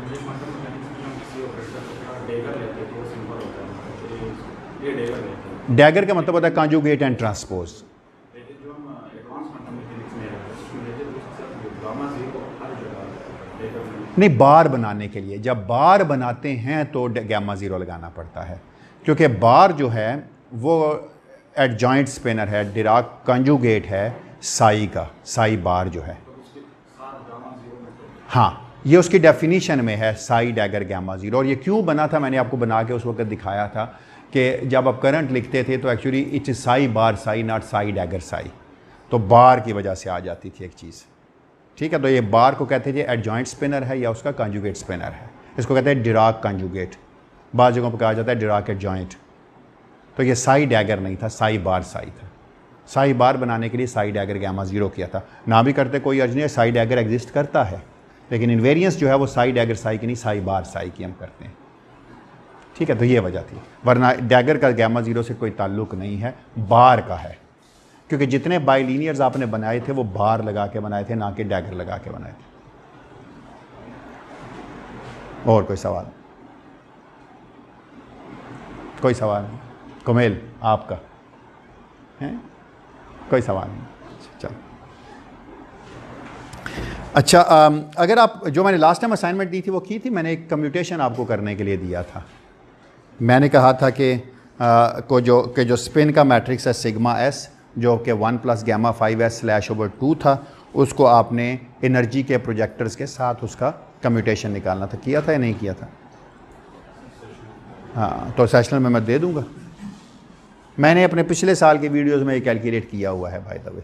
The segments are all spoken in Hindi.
मुझे क्वांटम मैकेनिक्स में हम किसी ऑपरेटर को थोड़ा डेगर लेते हैं तो वो सिंपल होता है, तो ये डेगर लेते हैं। डैगर का मतलब होता है कॉन्जुगेट एंड ट्रांसपोज। लेकिन जो हम एडवांस क्वांटम मैकेनिक्स में रहते हैं उसमें लेते हैं तो गामा जीरो हर जगह डेगर में नहीं, बार बनाने के लिए जब बार बनाते हैं तो गैमा ज़ीरो लगाना पड़ता है, क्योंकि बार जो है वो एडजॉइंट स्पिनर है, डिराक कॉन्जुगेट है साई का, साई बार जो है। हाँ, ये उसकी डेफिनीशन में है, साई डैगर गैमा ज़ीरो। और ये क्यों बना था मैंने आपको बना के उस वक्त दिखाया था कि जब आप करंट लिखते थे तो actually it's Sai bar Sai, not Sai dagger Sai, तो बार की वजह से आ जाती थी एक चीज़। ठीक है, तो ये बार को कहते थे एडजॉइंट स्पिनर है या उसका कॉन्जुगेट स्पिनर है, इसको कहते हैं डिराक कॉन्जुगेट, बाद जगहों पर कहा जाता है डिराक एडजॉइंट। तो ये साई डैगर नहीं था, साई बार साई था। साई बार बनाने के लिए साई डैगर गैमा ज़ीरो किया था, ना भी करते कोई अर्ज नहीं, साई डैगर एग्जिस्ट करता है लेकिन इन्वेरियंस जो है वो साई डैगर साई की नहीं, साई बार साई की हम करते हैं। ठीक है, तो ये वजह थी, वरना डैगर का गैमा ज़ीरो से कोई ताल्लुक नहीं है, बार का है, क्योंकि जितने बाइलिनियर्स आपने बनाए थे वो बार लगा के बनाए थे, ना कि डैगर लगा के बनाए थे। और कोई सवाल? कोई सवाल नहीं? कुमेल आपका है? कोई सवाल नहीं? चलो अच्छा, अगर आप, जो मैंने लास्ट टाइम असाइनमेंट दी थी वो की थी मैंने, एक कम्यूटेशन आपको करने के लिए दिया था। मैंने कहा था कि जो स्पिन का मैट्रिक्स है सिग्मा एस, जो कि 1 + γ 5s/2 था, उसको आपने एनर्जी के प्रोजेक्टर्स के साथ उसका कम्यूटेशन निकालना था। किया था या नहीं किया था? हाँ, तो सेशनल में मैं दे दूंगा। मैंने अपने पिछले साल के वीडियोस में ये कैलकुलेट किया हुआ है भाई दबे,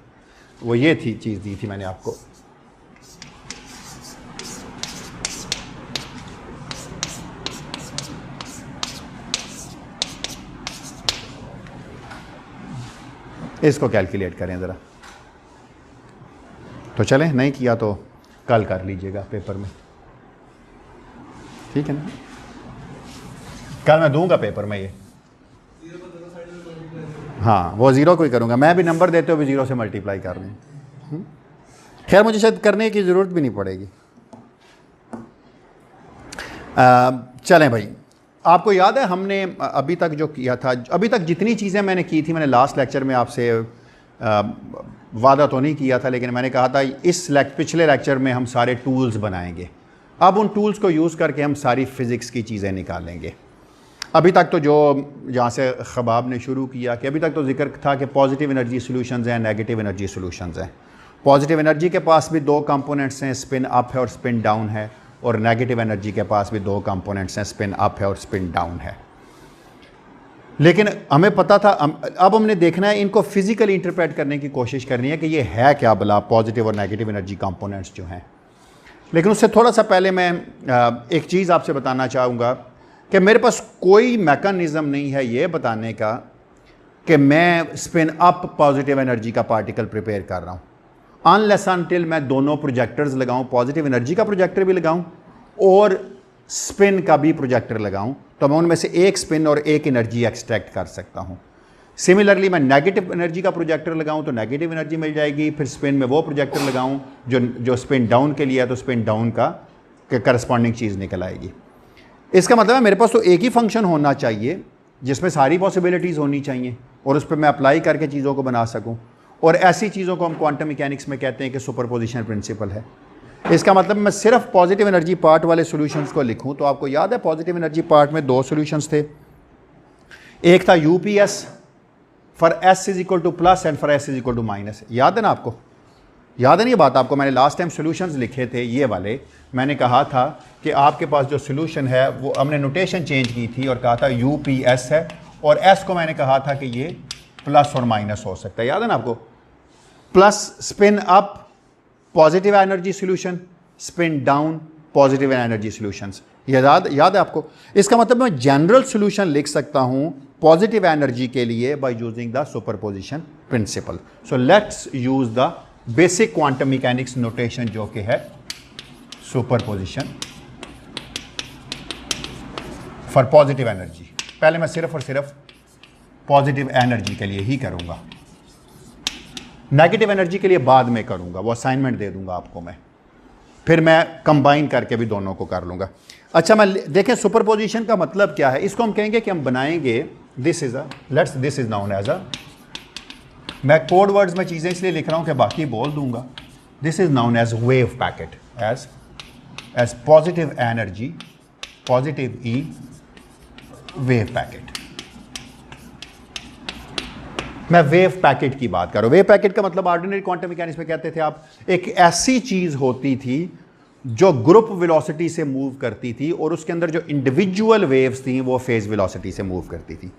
वो ये थी चीज़ दी थी मैंने आपको। इसको कैलकुलेट करें ज़रा, तो चलें, नहीं किया तो कल कर लीजिएगा पेपर में, ठीक है ना? कल मैं दूंगा पेपर में ये। हाँ, वो ज़ीरो को ही करूँगा मैं भी, नंबर देते हुए ज़ीरो से मल्टीप्लाई कर लें। खैर मुझे शायद करने की ज़रूरत भी नहीं पड़ेगी। चलें भाई, आपको याद है हमने अभी तक जो किया था, अभी तक जितनी चीज़ें मैंने की थी, मैंने लास्ट लेक्चर में आपसे वादा तो नहीं किया था, लेकिन मैंने कहा था पिछले लेक्चर में हम सारे टूल्स बनाएंगे। अब उन टूल्स को यूज़ करके हम सारी फ़िज़िक्स की चीज़ें निकालेंगे। अभी तक तो जो जहाँ से ख़बाब ने शुरू किया कि अभी तक तो जिक्र था कि पॉजिटिव एनर्जी सॉल्यूशंस हैं, नेगेटिव एनर्जी सॉल्यूशंस हैं। पॉजिटिव एनर्जी के पास भी दो कंपोनेंट्स हैं, स्पिन अप है और स्पिन डाउन है, और नेगेटिव एनर्जी के पास भी दो कंपोनेंट्स हैं, स्पिन अप है और स्पिन डाउन है। लेकिन हमें पता था, अब हमने देखना है, इनको फिजिकली इंटरप्रेट करने की कोशिश करनी है कि ये है क्या भला पॉजिटिव और नेगेटिव एनर्जी कंपोनेंट्स जो हैं। लेकिन उससे थोड़ा सा पहले मैं एक चीज़ आपसे बताना चाहूँगा कि मेरे पास कोई मैकेनिज़्म नहीं है ये बताने का कि मैं स्पिन अप पॉजिटिव एनर्जी का पार्टिकल प्रिपेयर कर रहा हूँ, अनलेस अनटिल मैं दोनों प्रोजेक्टर्स लगाऊं, पॉजिटिव एनर्जी का प्रोजेक्टर भी लगाऊं और स्पिन का भी प्रोजेक्टर लगाऊं, तो मैं उनमें से एक स्पिन और एक एनर्जी एक्सट्रैक्ट कर सकता हूं। सिमिलरली मैं नेगेटिव एनर्जी का प्रोजेक्टर लगाऊं तो नेगेटिव एनर्जी मिल जाएगी, फिर स्पिन में वो प्रोजेक्टर लगाऊं जो स्पिन डाउन के लिए है तो स्पिन डाउन का करस्पॉन्डिंग चीज़ निकल आएगी। इसका मतलब है मेरे पास तो एक ही फंक्शन होना चाहिए जिसमें सारी पॉसिबिलिटीज़ होनी चाहिए और उस पर मैं अप्लाई करके चीज़ों को बना सकूँ, और ऐसी चीज़ों को हम क्वांटम मैकेनिक्स में कहते हैं कि सुपरपोजिशन प्रिंसिपल है। इसका मतलब मैं सिर्फ पॉजिटिव एनर्जी पार्ट वाले सॉल्यूशंस को लिखूं तो आपको याद है पॉजिटिव एनर्जी पार्ट में दो सॉल्यूशंस थे, एक था UPS for s is equal to plus and for s is equal to minus. याद है ना आपको? याद है ना ये बात आपको? मैंने लास्ट टाइम सॉल्यूशंस लिखे थे ये वाले, मैंने कहा था कि आपके पास जो सॉल्यूशन है वो हमने नोटेशन चेंज की थी और कहा था यूपीएस है, और एस को मैंने कहा था कि ये प्लस और माइनस हो सकता है। याद है ना आपको? Plus spin up positive energy solution, spin down positive energy solutions. याद है आपको? इसका मतलब मैं जनरल सॉल्यूशन लिख सकता हूं पॉजिटिव एनर्जी के लिए by using the superposition principle. So let's use the basic quantum mechanics notation जो कि है सुपरपोजिशन फॉर पॉजिटिव एनर्जी। पहले मैं सिर्फ और सिर्फ पॉजिटिव एनर्जी के लिए ही करूंगा, नेगेटिव एनर्जी के लिए बाद में करूंगा, वो असाइनमेंट दे दूंगा आपको मैं। फिर मैं कंबाइन करके भी दोनों को कर लूँगा। अच्छा, मैं देखें सुपरपोजिशन का मतलब क्या है। इसको हम कहेंगे कि हम बनाएंगे this is known as a, मैं कोड वर्ड्स में चीज़ें इसलिए लिख रहा हूँ कि बाकी बोल दूंगा। This is known as wave packet, as positive energy, positive E wave packet. मैं वेव पैकेट की बात कर रहा हूँ। वेव पैकेट का मतलब ऑर्डिनरी क्वांटम मैकेनिक्स में कहते थे आप, एक ऐसी चीज़ होती थी जो ग्रुप वेलोसिटी से मूव करती थी और उसके अंदर जो इंडिविजुअल वेव्स थी वो फेज वेलोसिटी से मूव करती थी।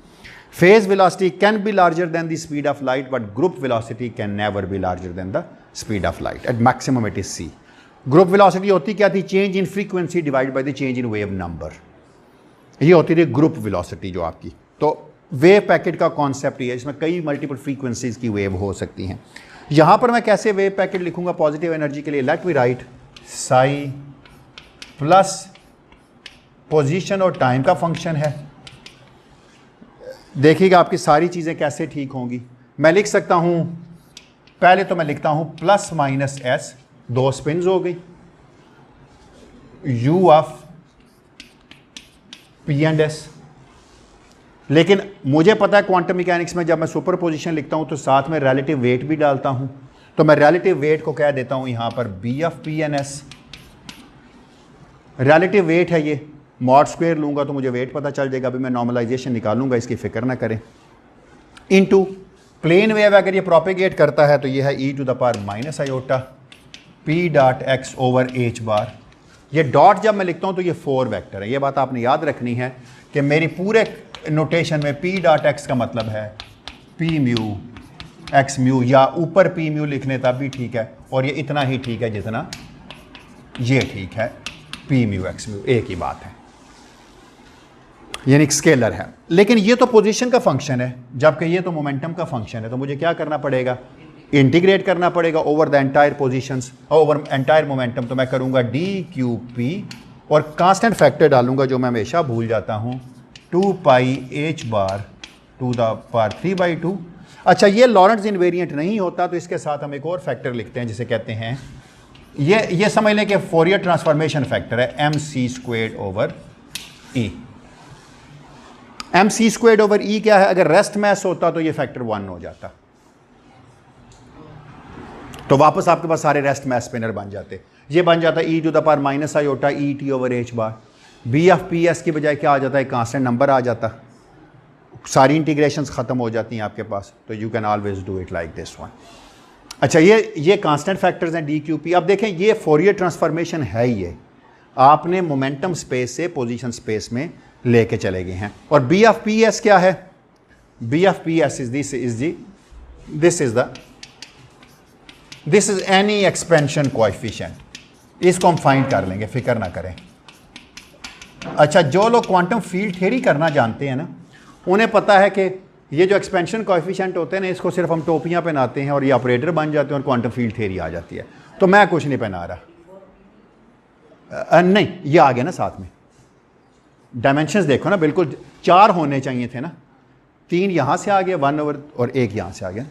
Phase velocity can be larger than the speed of light, but group velocity can never be larger than the speed of light. At maximum it is c. Group velocity होती क्या थी? Change in frequency divide by the change in wave number. ये होती थी ग्रुप वेलोसिटी जो आपकी। तो वेव पैकेट का कॉन्सेप्ट ही है, इसमें कई मल्टीपल फ्रीक्वेंसीज की वेव हो सकती हैं। यहां पर मैं कैसे वेव पैकेट लिखूंगा पॉजिटिव एनर्जी के लिए? Let me right Sai plus position और टाइम का फंक्शन है। देखिएगा आपकी सारी चीज़ें कैसे ठीक होंगी। मैं लिख सकता हूं, पहले तो मैं लिखता हूं प्लस माइनस एस, दो स्पिन्स हो गई, you of p and S. लेकिन मुझे पता है क्वांटम मैकेनिक्स में जब मैं सुपर पोजिशन लिखता हूं तो साथ में रिलेटिव वेट भी डालता हूं। तो मैं रिलेटिव वेट को कह देता हूं यहां पर b of p n s. Relative weight है ये, मॉड स्क्वायर लूंगा तो मुझे वेट पता चल जाएगा। अभी मैं नॉर्मलाइजेशन निकालूंगा, इसकी फिक्र ना करें। इनटू प्लेन वेव अगर ये प्रोपेगेट करता है तो ये है E to the power minus iota P dot x over H bar. ये डॉट जब मैं लिखता हूं तो ये 4 वेक्टर है। ये बात आपने याद रखनी है कि मेरी पूरे नोटेशन में पी डॉट एक्स का मतलब है पी म्यू एक्स म्यू, या ऊपर पी म्यू लिखने तब भी ठीक है, और ये इतना ही ठीक है जितना ये ठीक है, पी म्यू एक्स म्यू एक ही बात है, यानी स्केलर है। लेकिन ये तो पोजीशन का फंक्शन है, जबकि ये तो मोमेंटम का फंक्शन है। तो मुझे क्या करना पड़ेगा? इंटीग्रेट करना पड़ेगा over the entire positions, over entire momentum. तो मैं करूंगा डी क्यू पी और कांस्टेंट फैक्टर डालूंगा जो मैं हमेशा भूल जाता हूं, 2 pi h bar to the power 3/2। अच्छा, ये लॉरेंट्ज इनवेरिएंट नहीं होता तो इसके साथ हम एक और फैक्टर लिखते हैं जिसे कहते हैं, ये समझ लें कि फोरियर ट्रांसफॉर्मेशन फैक्टर है, एम सी स्क्वेयर्ड ओवर ई। एम सी स्क्वेयर्ड ओवर ई क्या है? अगर रेस्ट मैस होता तो ये फैक्टर 1 हो जाता, तो वापस आपके पास सारे रेस्ट मैस स्पिनर बन जाते। ये बन जाता e to the power minus iota e t over H bar. B of p s की बजाय क्या आ जाता है? कांस्टेंट नंबर आ जाता, सारी इंटीग्रेशंस ख़त्म हो जाती हैं आपके पास। तो you can always do it like this one. अच्छा, ये कांस्टेंट फैक्टर्स हैं डी क्यू पी। अब देखें ये फोरियर ट्रांसफॉर्मेशन है, ये आपने मोमेंटम स्पेस से पोजीशन स्पेस में लेके चले गए हैं। और बी ऑफ पी एस क्या है? B of p s this is any expansion coefficient. इसको हम फाइंड कर लेंगे, फिक्र ना करें। अच्छा, जो लोग क्वांटम फील्ड थ्योरी करना जानते हैं ना, उन्हें पता है कि ये जो एक्सपेंशन कोएफिशिएंट होते हैं ना, इसको सिर्फ हम टोपियां पहनाते हैं और ये ऑपरेटर बन जाते हैं और क्वांटम फील्ड थ्योरी आ जाती है। तो मैं कुछ नहीं पहना रहा। नहीं, ये आ गया ना साथ में। डायमेंशंस देखो ना, बिल्कुल 4 होने चाहिए थे ना, 3 यहाँ से आ गया 1 ओवर और 1 यहाँ से आ गया।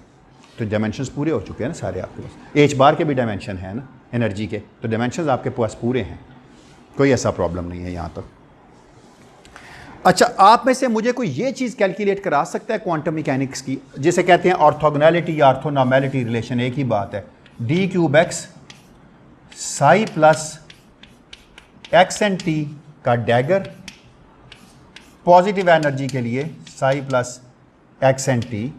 तो डायमेंशंस पूरे हो चुके हैं ना सारे आपके पास। एच बार के भी डायमेंशन है ना एनर्जी के, तो डायमेंशंस आपके पास पूरे हैं, कोई ऐसा प्रॉब्लम नहीं है यहाँ तक। अच्छा, आप में से मुझे कोई ये चीज़ कैलकुलेट करा सकता है क्वांटम मैकेनिक्स की, जिसे कहते हैं ऑर्थोगोनैलिटी या ऑर्थोनॉर्मेलिटी रिलेशन? एक ही बात है, D cube x Sai plus x and T का डैगर, पॉजिटिव एनर्जी के लिए Sai plus x and T.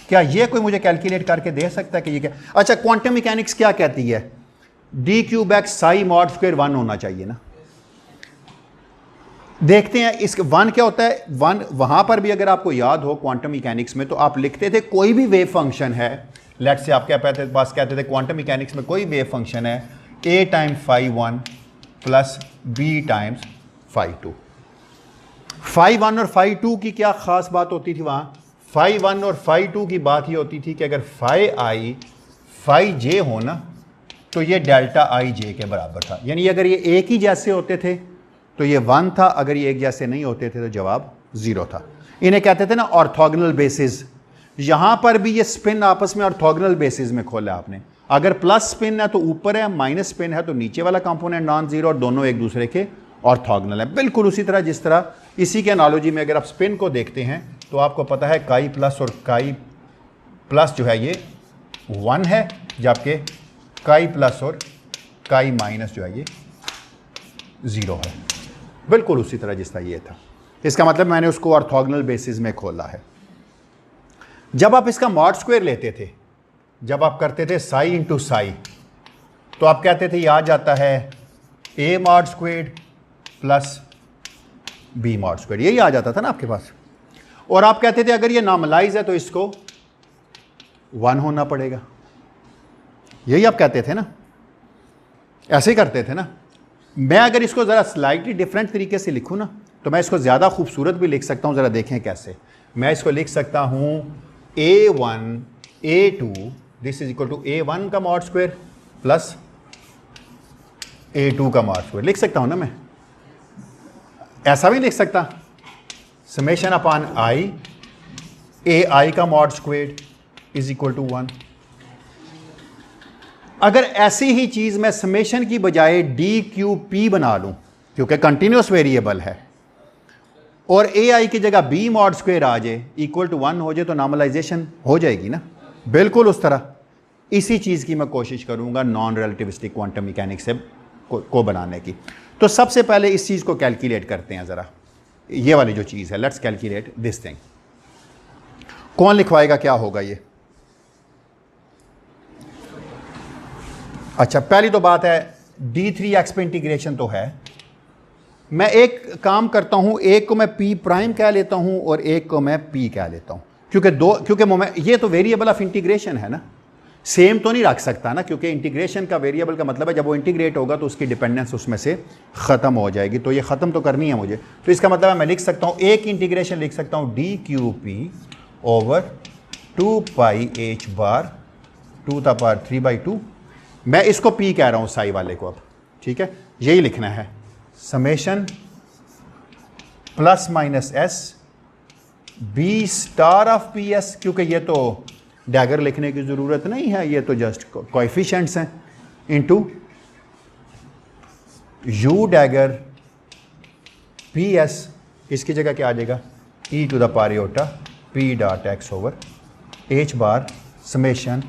क्या ये कोई मुझे कैलकुलेट करके दे सकता है कि ये क्या? अच्छा, क्वांटम मैकेनिक्स क्या कहती है? D cube x Sai mod square 1 होना चाहिए ना। देखते हैं इसका 1 क्या होता है। 1 वहां पर भी अगर आपको याद हो क्वांटम मैकेनिक्स में, तो आप लिखते थे कोई भी वेव फंक्शन है, लेट्स से आप क्या पास कहते थे क्वांटम मैकेनिक्स में कोई वेव फंक्शन है a time phi 1 plus b times phi 2। Phi 1 और फाई 2 की क्या खास बात होती थी वहां? फाई 1 और फाई 2 की बात ये होती थी कि अगर फाई आई फाई जे हो ना, तो ये डेल्टा आई जे के बराबर था। यानी अगर ये एक ही जैसे होते थे तो ये 1 था, अगर ये एक जैसे नहीं होते थे तो जवाब 0 था। इन्हें कहते थे ना ऑर्थोगोनल बेसिस। यहां पर भी ये स्पिन आपस में ऑर्थोगोनल बेसिस में खोला आपने। अगर प्लस स्पिन है तो ऊपर है, माइनस स्पिन है तो नीचे वाला कंपोनेंट नॉन जीरो, और दोनों एक दूसरे के ऑर्थोगोनल है। बिल्कुल उसी तरह जिस तरह इसी के एनालॉजी में अगर आप स्पिन को देखते हैं तो आपको पता है काई प्लस और काई प्लस जो है ये 1 है, जबकि काई प्लस और काई माइनस जो है ये 0 है। बिल्कुल उसी तरह जिस तरह ये था। इसका मतलब मैंने उसको ऑर्थोगोनल बेसिस में खोला है। जब आप इसका मॉड स्क्वायर लेते थे, जब आप करते थे साई इंटू साई, तो आप कहते थे ये आ जाता है a mod square plus b mod square, यही आ जाता था ना आपके पास। और आप कहते थे अगर ये नॉर्मलाइज है तो इसको 1 होना पड़ेगा, यही आप कहते थे ना, ऐसे ही करते थे ना। मैं अगर इसको ज़रा स्लाइटली डिफरेंट तरीके से लिखूँ ना तो मैं इसको ज़्यादा खूबसूरत भी लिख सकता हूँ। ज़रा देखें कैसे। मैं इसको लिख सकता हूँ A1 A2 this is equal to A1 का मॉड स्क्वायर प्लस A2 का मॉड स्क्वायर, लिख सकता हूँ ना मैं। ऐसा भी लिख सकता, समेशन अपॉन आई AI का mod square is equal to 1। अगर ऐसी ही चीज़ मैं समेशन की बजाय DQP बना लूँ, क्योंकि कंटिन्यूस वेरिएबल है, और AI की जगह B मॉड स्क्वायर आ जाए इक्वल टू 1 हो जाए तो नॉर्मलाइजेशन हो जाएगी ना। बिल्कुल उस तरह इसी चीज़ की मैं कोशिश करूँगा नॉन रिलेटिविस्टिक क्वांटम मैकेनिक्स से को बनाने की। तो सबसे पहले इस चीज़ को कैलकुलेट करते हैं ज़रा, ये वाली जो चीज़ है। Let's calculate this thing. कौन लिखवाएगा, क्या होगा ये? अच्छा, पहली तो बात है D3x पे इंटीग्रेशन तो है। मैं एक काम करता हूं, एक को मैं P प्राइम कह लेता हूं और एक को मैं P कह लेता हूं, क्योंकि ये तो वेरिएबल ऑफ इंटीग्रेशन है ना, सेम तो नहीं रख सकता ना, क्योंकि इंटीग्रेशन का वेरिएबल का मतलब है जब वो इंटीग्रेट होगा तो उसकी डिपेंडेंस उसमें से ख़त्म हो जाएगी। तो ये ख़त्म तो करनी है मुझे, तो इसका मतलब है मैं लिख सकता हूँ एक इंटीग्रेशन लिख सकता हूँ DQP over 2 pi H bar 2 the power 3/2। मैं इसको P कह रहा हूँ साई वाले को, अब ठीक है, यही लिखना है। Summation plus minus S B star of PS, क्योंकि ये तो डैगर लिखने की ज़रूरत नहीं है, ये तो जस्ट कोएफिशिएंट्स हैं, इनटू U डैगर PS, इसकी जगह क्या आ जाएगा e to the power iota P dot x over H bar summation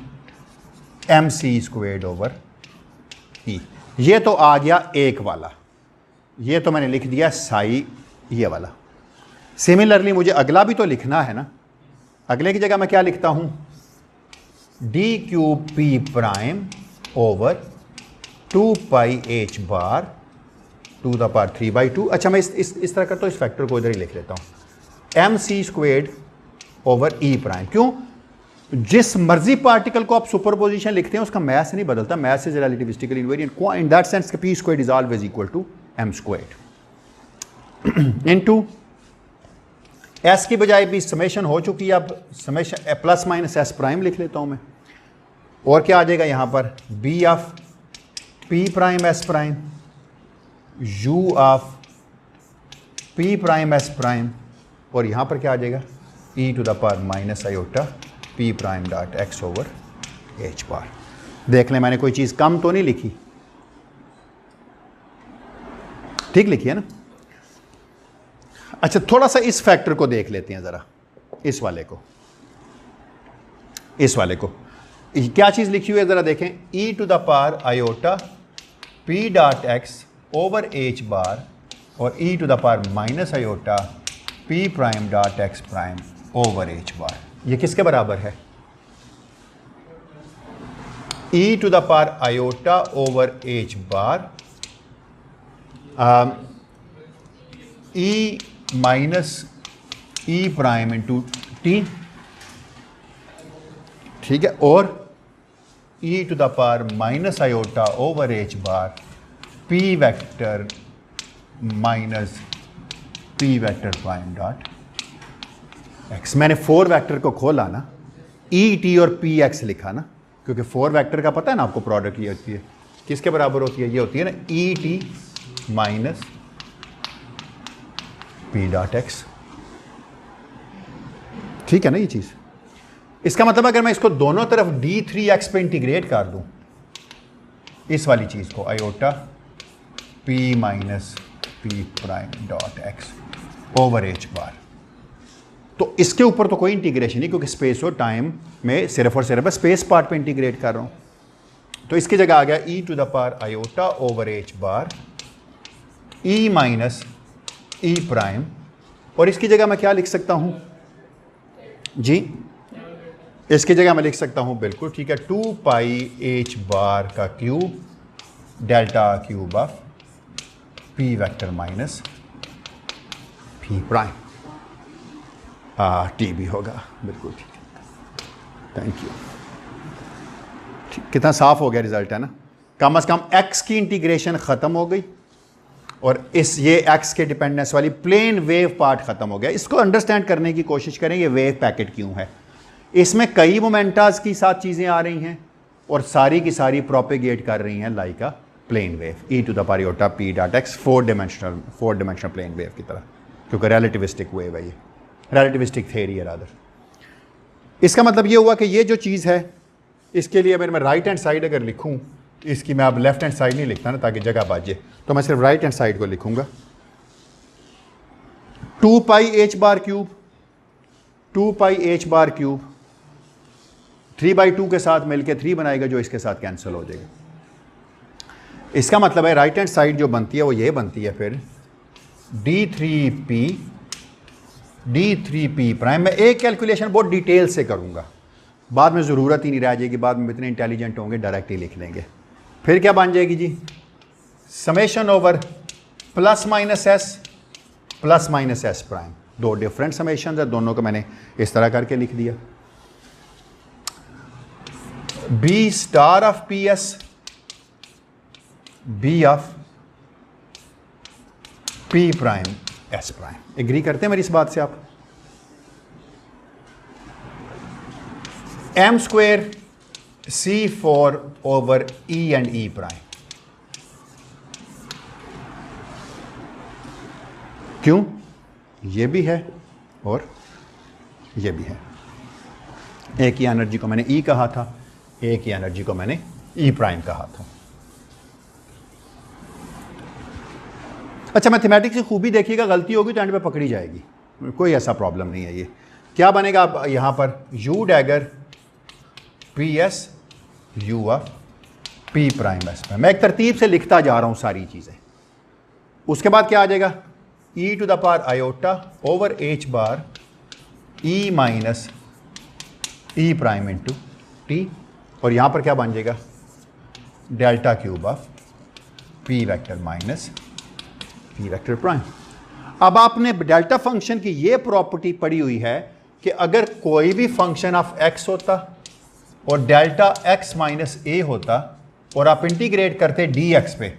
MC squared over E। ये तो आ गया एक वाला, ये तो मैंने लिख दिया साई ये वाला। सिमिलरली मुझे अगला भी तो लिखना है ना। अगले की जगह मैं क्या लिखता हूँ DQP prime over 2 pi H bar 2 the power 3/2। अच्छा, मैं इस तरह करता हूँ, इस फैक्टर को इधर ही लिख लेता हूँ MC squared over E prime. क्यों? जिस मर्जी पार्टिकल को आप सुपरपोजिशन लिखते हैं उसका मैथ नहीं बदलता, math is relativistically invariant in that sense P squared is always equal to M squared into S की बजाय भी समेशन हो चुकी है, अब summation plus minus S prime लिख लेता हूं मैं। और क्या आ जाएगा यहां पर B of P prime S prime U of P prime S prime, और यहां पर क्या आ जाएगा e to the power minus iota P prime dot x over H bar. देख लें मैंने कोई चीज़ कम तो नहीं लिखी, ठीक लिखी है ना। अच्छा, थोड़ा सा इस फैक्टर को देख लेते हैं ज़रा, इस वाले को क्या चीज़ लिखी हुई है ज़रा देखें। e to the power iota P dot x over H bar और e to the power minus iota P prime dot x prime over H bar. ये किसके बराबर है? e to the power iota over H bar e minus E prime into T, ठीक है, और e to the power minus iota over H bar P vector minus P vector prime dot x। मैंने 4 वेक्टर को खोला ना, E T और P x लिखा ना, क्योंकि 4 वेक्टर का पता है ना आपको, प्रोडक्ट ये होती है किसके बराबर होती है, ये होती है ना E T minus P dot x, ठीक है ना ये चीज़। इसका मतलब अगर मैं इसको दोनों तरफ d3x पे इंटीग्रेट कर दूं, इस वाली चीज़ को iota p minus p prime dot x over H bar, तो इसके ऊपर तो कोई इंटीग्रेशन नहीं, क्योंकि स्पेस और टाइम में सिर्फ और सिर्फ स्पेस पार्ट पे इंटीग्रेट कर रहा हूँ। तो इसकी जगह आ गया e to the power iota over H bar e minus e prime, और इसकी जगह मैं क्या लिख सकता हूँ जी, इसकी जगह मैं लिख सकता हूँ बिल्कुल ठीक है 2 पाई एच बार का cube delta cube of p vector minus p prime, T भी होगा, बिल्कुल ठीक है, थैंक यू। कितना साफ हो गया रिजल्ट है ना, कम से कम x की इंटीग्रेशन ख़त्म हो गई और ये x के डिपेंडेंस वाली प्लेन वेव पार्ट ख़त्म हो गया। इसको अंडरस्टैंड करने की कोशिश करें, ये वेव पैकेट क्यों है, इसमें कई मोमेंटास की साथ चीज़ें आ रही हैं और सारी की सारी प्रोपेगेट कर रही हैं like a plane wave e to the power iota p dot x 4 dimensional plane wave की तरह, क्योंकि रिलेटिविस्टिक वेव है, ये रिलेटिविस्टिक थ्योरी है रादर। इसका मतलब ये हुआ कि ये जो चीज़ है, इसके लिए अगर मैं राइट हैंड साइड अगर लिखूं, इसकी मैं अब लेफ्ट हैंड साइड नहीं लिखता ना ताकि जगह बाजे, तो मैं सिर्फ राइट हैंड साइड को लिखूंगा 2 पाई एच बार क्यूब 2 पाई एच बार क्यूब 3/2 के साथ मिलके 3 बनाएगा, जो इसके साथ कैंसिल हो जाएगा। इसका मतलब है राइट हैंड साइड जो बनती है वो ये बनती है फिर d3p प्राइम। मैं एक कैलकुलेशन बहुत डिटेल से करूंगा, बाद में ज़रूरत ही नहीं रह जाएगी, बाद में इतने इंटेलिजेंट होंगे डायरेक्ट ही लिख लेंगे। फिर क्या बन जाएगी जी, summation over plus minus s prime, दो डिफरेंट समेशन है, दोनों को मैंने इस तरह करके लिख दिया। B star of p s b of p prime s prime. Agree करते हैं मेरी इस बात से आप? M square C4 over E and E prime, क्यों? ये भी है और ये भी है। एक ही एनर्जी को मैंने E कहा था, एक ही एनर्जी को मैंने E प्राइम कहा था। अच्छा, मैथमेटिक्स की खूबी देखिएगा, गलती होगी तो एंड पे पकड़ी जाएगी, कोई ऐसा प्रॉब्लम नहीं है। ये क्या बनेगा अब यहाँ पर, U dagger p s u of p prime s prime. मैं एक तरतीब से लिखता जा रहा हूँ सारी चीज़ें। उसके बाद क्या आ जाएगा, e to the power iota over H bar e minus e prime into t, और यहाँ पर क्या बन जाएगा, delta cube of p vector minus p vector prime. अब आपने डेल्टा फंक्शन की ये प्रॉपर्टी पढ़ी हुई है कि अगर कोई भी फंक्शन ऑफ x होता और डेल्टा x माइनस ए होता और आप इंटीग्रेट करते dx पे,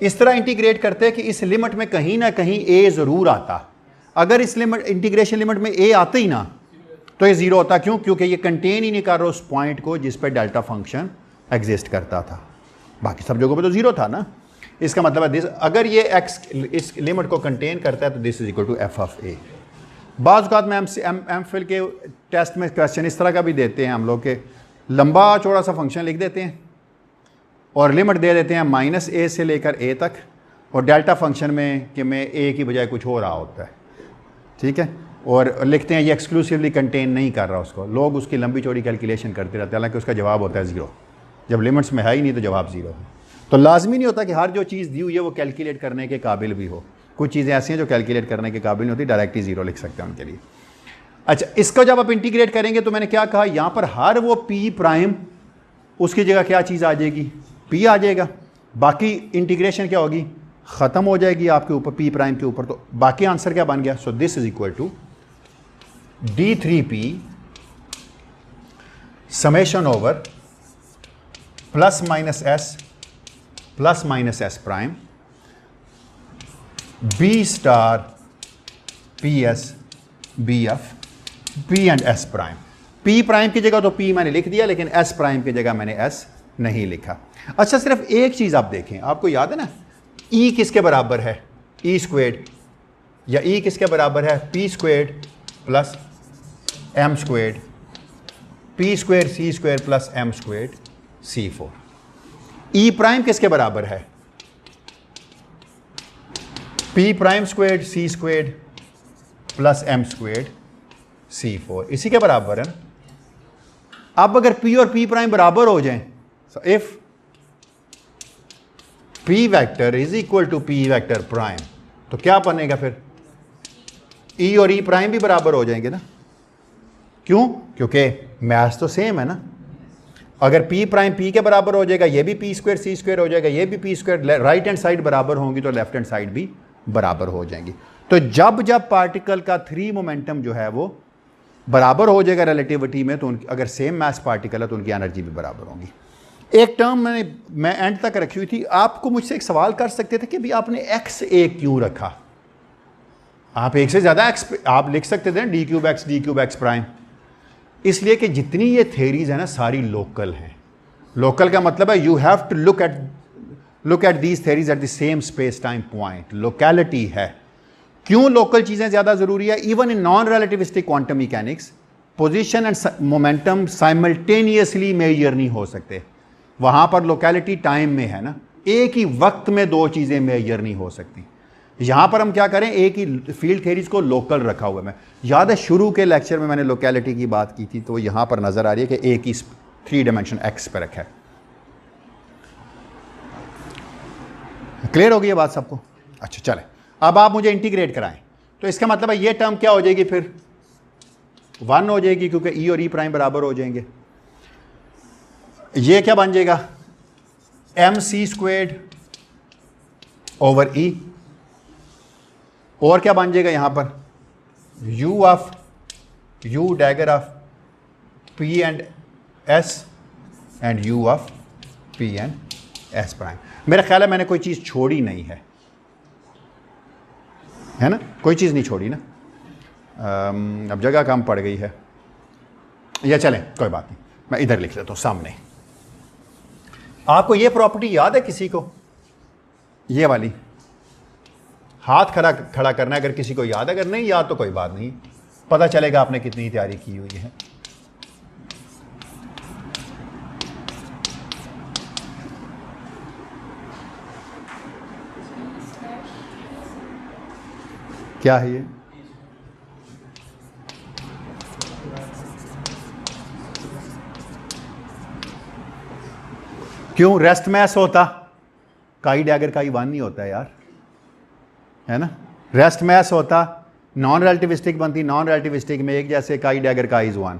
इस तरह इंटीग्रेट करते कि इस लिमिट में कहीं ना कहीं a ज़रूर आता। अगर इस लिमिट इंटीग्रेशन लिमिट में a आते ही ना तो ये ज़ीरो होता। क्यों? क्योंकि ये कंटेन ही नहीं कर रहा उस पॉइंट को जिस पर डेल्टा फंक्शन एग्जिस्ट करता था, बाकी सब जगहों पे तो ज़ीरो था ना। इसका मतलब है दिस, अगर ये x इस लिमिट को कंटेन करता है तो this is equal to f of a. बाज़ औक़ात में एम फिल के टेस्ट में क्वेश्चन इस तरह का भी देते हैं हम लोग के, लंबा चौड़ा सा फंक्शन लिख देते हैं और लिमिट दे देते हैं माइनस ए से लेकर ए तक, और डेल्टा फंक्शन में कि मैं ए की बजाय कुछ हो रहा होता है, ठीक है, और लिखते हैं ये एक्सक्लूसिवली कंटेन नहीं कर रहा उसको। लोग उसकी लंबी चौड़ी कैलकुलेशन करते रहते हैं, हालांकि उसका जवाब होता है ज़ीरो। जब लिमिट्स में है ही नहीं तो जवाब ज़ीरो है। तो लाजमी नहीं होता कि हर जो चीज़ दी हुई है वो कैलकुलेट करने के काबिल भी हो। कुछ चीज़ें ऐसी हैं जो कैलकुलेट करने के काबिल नहीं होती, डायरेक्ट ही ज़ीरो लिख सकते हैं उनके लिए। अच्छा, इसको जब आप इंटीग्रेट करेंगे तो मैंने क्या कहा, यहाँ पर हर वो पी प्राइम, उसकी जगह क्या चीज़ आ जाएगी, पी आ जाएगा। बाकी इंटीग्रेशन क्या होगी, ख़त्म हो जाएगी आपके ऊपर पी प्राइम के ऊपर। तो बाकी आंसर क्या बन गया, so this is equal to d3p summation over plus minus s prime b star p s b of p and s prime. P prime की जगह तो पी मैंने लिख दिया, लेकिन एस प्राइम की जगह मैंने एस नहीं लिखा। अच्छा, सिर्फ एक चीज़ आप देखें, आपको याद है ना ई किसके बराबर है, ई स्क्वेड, या ई किसके बराबर है, p squared plus m squared p square c square plus m square C4। E prime किसके बराबर है? P prime square c square plus m square C4, इसी के बराबर है ना। अब अगर पी और पी प्राइम बराबर हो जाएं, if p vector is equal to p vector prime, तो क्या बनेगा फिर? ई और ई प्राइम भी बराबर हो जाएंगे ना। क्यों? क्योंकि मैथ तो सेम है ना। अगर पी प्राइम पी के बराबर हो जाएगा, ये भी पी स्क्वायर सी स्क्वायर हो जाएगा, ये भी P square, right hand side बराबर होंगी तो लेफ्ट हैंड साइड भी बराबर हो जाएंगी। तो जब जब पार्टिकल का 3 मोमेंटम जो है वो बराबर हो जाएगा रिलेटिविटी में, तो उनकी अगर सेम मास पार्टिकल है तो उनकी एनर्जी भी बराबर होगी। एक टर्म मैं एंड तक रखी हुई थी। आपको मुझसे एक सवाल कर सकते थे कि भाई आपने एक्स ए क्यों रखा? आप एक से ज़्यादा एक्स आप लिख सकते थे, डी क्यूब एक्स प्राइम। इसलिए कि जितनी ये थेरीज है ना सारी लोकल हैं। लोकल का मतलब है you have to look at these theories at the same space time point. Locality है। क्यों लोकल चीज़ें ज़्यादा ज़रूरी है? Even in non relativistic quantum mechanics position and momentum simultaneously measure नहीं हो सकते। वहाँ पर लोकेलिटी टाइम में है ना, एक ही वक्त में दो चीज़ें मेजर नहीं हो सकती। यहाँ पर हम क्या करें, एक ही फील्ड थेरीज को लोकल रखा हुआ है। मैं याद है शुरू के लेक्चर में मैंने लोकेलिटी की बात की थी, तो यहाँ पर नज़र आ रही है कि एक ही 3 डायमेंशन एक्स पर रखा है। क्लियर हो गई ये बात सबको? अच्छा चलें, अब आप मुझे इंटीग्रेट कराएं। तो इसका मतलब है ये टर्म क्या हो जाएगी फिर? 1 हो जाएगी, क्योंकि ई और ई प्राइम बराबर हो जाएंगे। ये क्या बन जाएगा? एम सी स्क्वेड ओवर ई। और क्या बन जाएगा यहाँ पर? You dagger of p and S and you of p and s prime. मेरा ख्याल है मैंने कोई चीज़ छोड़ी नहीं है ना? कोई चीज़ नहीं छोड़ी ना। अब जगह कम पड़ गई है, या चलें कोई बात नहीं, मैं इधर लिख लेता हूँ सामने। आपको ये प्रॉपर्टी याद है किसी को? ये वाली हाथ खड़ा करना है अगर किसी को याद है। अगर नहीं याद तो कोई बात नहीं, पता चलेगा आपने कितनी तैयारी की हुई है। क्या है ये? क्यों? रेस्ट मैस होता काई डैगर काई 1 नहीं होता यार, है ना। रेस्ट मैस होता, नॉन रिलेटिविस्टिक बनती, नॉन रिलेटिविस्टिक में एक जैसे काई डैगर काई इज 1।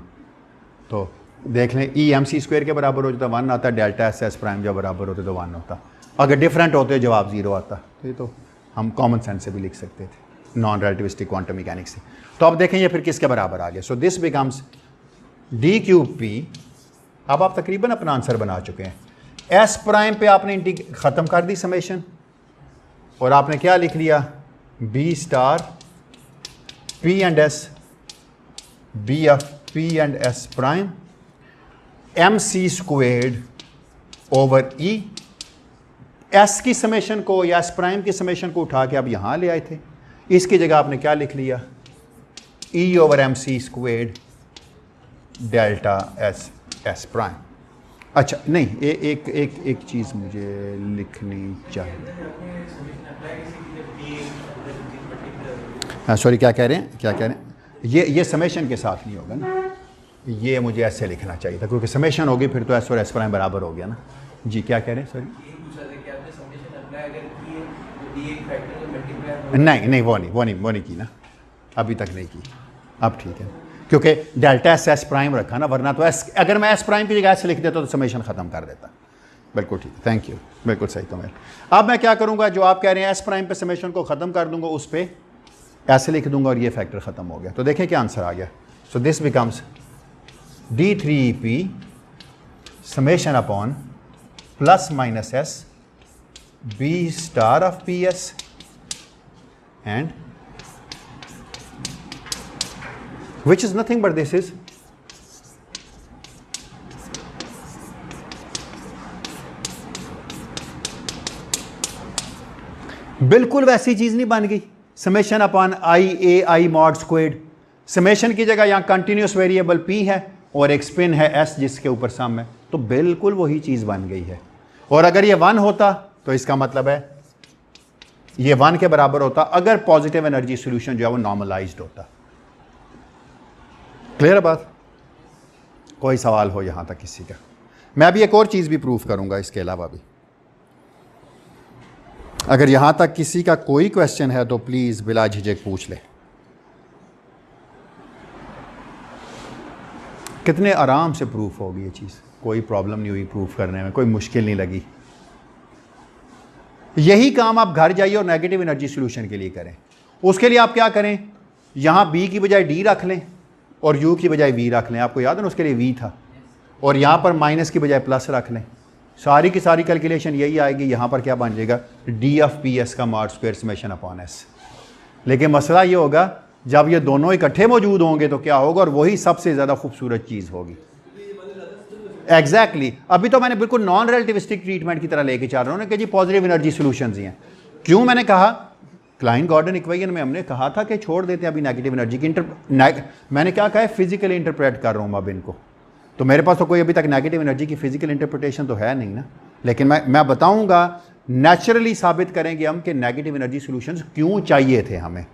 तो देख लें, ई एम सी स्क्वायर के बराबर हो जाता 1 आता, डेल्टा एस एस प्राइम जब बराबर होते तो 1 होता। अगर डिफरेंट होते जवाब 0 आता। तो ये तो हम कॉमन सेंस से भी लिख सकते थे नॉन रिलेटिविस्टिक क्वांटम मैकेनिक्स से। तो अब देखें ये फिर किसके बराबर आ गया। So this becomes D cube P. अब आप तकरीबन अपना आंसर बना चुके हैं। एस प्राइम पे आपने ख़त्म कर दी समेशन, और आपने क्या लिख लिया? B star p and s, b of p and s prime, m c squared over e. S की समेशन को या एस प्राइम की समेशन को उठा के आप यहाँ ले आए थे, इसकी जगह आपने क्या लिख लिया? E over m c squared delta s s prime. अच्छा नहीं, एक चीज़ मुझे लिखनी चाहिए। हाँ सॉरी, क्या कह रहे हैं? ये समेशन के साथ नहीं होगा ना, ये मुझे ऐसे लिखना चाहिए था, क्योंकि समेशन होगी फिर तो एस और एस प्राइम बराबर हो गया ना। जी क्या कह रहे हैं? सॉरी नहीं वो नहीं की ना, अभी तक नहीं की। अब ठीक है, क्योंकि डेल्टा एस एस प्राइम रखा ना, वरना तो एस, अगर मैं एस प्राइम की जगह एस लिख देता तो समेशन ख़त्म कर देता। बिल्कुल ठीक है, थैंक यू, बिल्कुल सही। तो अब मैं क्या करूँगा, जो आप कह रहे हैं एस प्राइम पे समेशन को ख़त्म कर दूँगा, उस पर ऐसे लिख दूँगा और ये फैक्टर ख़त्म हो गया। तो देखें क्या आंसर आ गया। So this becomes D3P summation upon plus minus s b star of p s and which is nothing but this is बिल्कुल वैसी चीज नहीं बन गई। समेशन अपॉन आई ए आई मॉड स्क्वेर्ड, समेशन की जगह यहां कंटिन्यूस वेरिएबल p है, और एक स्पिन है s जिसके ऊपर सम है, तो बिल्कुल वही चीज़ बन गई है। और अगर ये 1 होता तो इसका मतलब है ये 1 के बराबर होता अगर पॉजिटिव एनर्जी सॉल्यूशन जो है वो नॉर्मलाइज्ड होता। क्लियर है बात? कोई सवाल हो यहां तक किसी का? मैं अभी एक और चीज़ भी प्रूफ करूंगा इसके अलावा भी। अगर यहां तक किसी का कोई क्वेश्चन है तो प्लीज़ बिला झिझक पूछ ले। कितने आराम से प्रूफ होगी ये चीज़, कोई प्रॉब्लम नहीं हुई प्रूफ करने में, कोई मुश्किल नहीं लगी। यही काम आप घर जाइए और नेगेटिव एनर्जी सॉल्यूशन के लिए करें। उसके लिए आप क्या करें, यहाँ बी की बजाय डी रख लें और यू की बजाय वी रख लें। आपको याद है ना उसके लिए वी था, और यहाँ पर माइनस की बजाय प्लस रख लें। सारी की सारी कैलकुलेशन यही आएगी। यहाँ पर क्या बन जाएगा, डी ऑफ पी एस का mod square summation upon S. लेकिन मसला ये होगा जब ये दोनों इकट्ठे मौजूद होंगे तो क्या होगा, और वही सबसे ज़्यादा खूबसूरत चीज़ होगी। एग्जैक्टली अभी तो मैंने बिल्कुल नॉन रिलेटिविस्टिक ट्रीटमेंट की तरह लेके चल रहा हूँ कि जी पॉजिटिव एनर्जी सॉल्यूशंस ही हैं। क्यों मैंने कहा, क्लाइन गॉर्डन इक्वेशन में हमने कहा था कि छोड़ देते हैं अभी नेगेटिव एनर्जी की मैंने क्या कहा है, फिजिकली इंटरप्रेट कर रहा हूँ अब इनको। तो मेरे पास तो कोई अभी तक नेगेटिव एनर्जी की फिजिकल इंटरप्रिटेशन तो है नहीं ना, लेकिन मैं बताऊँगा नेचुरली साबित करेंगे हम कि नेगेटिव एनर्जी सॉल्यूशंस क्यों चाहिए थे हमें,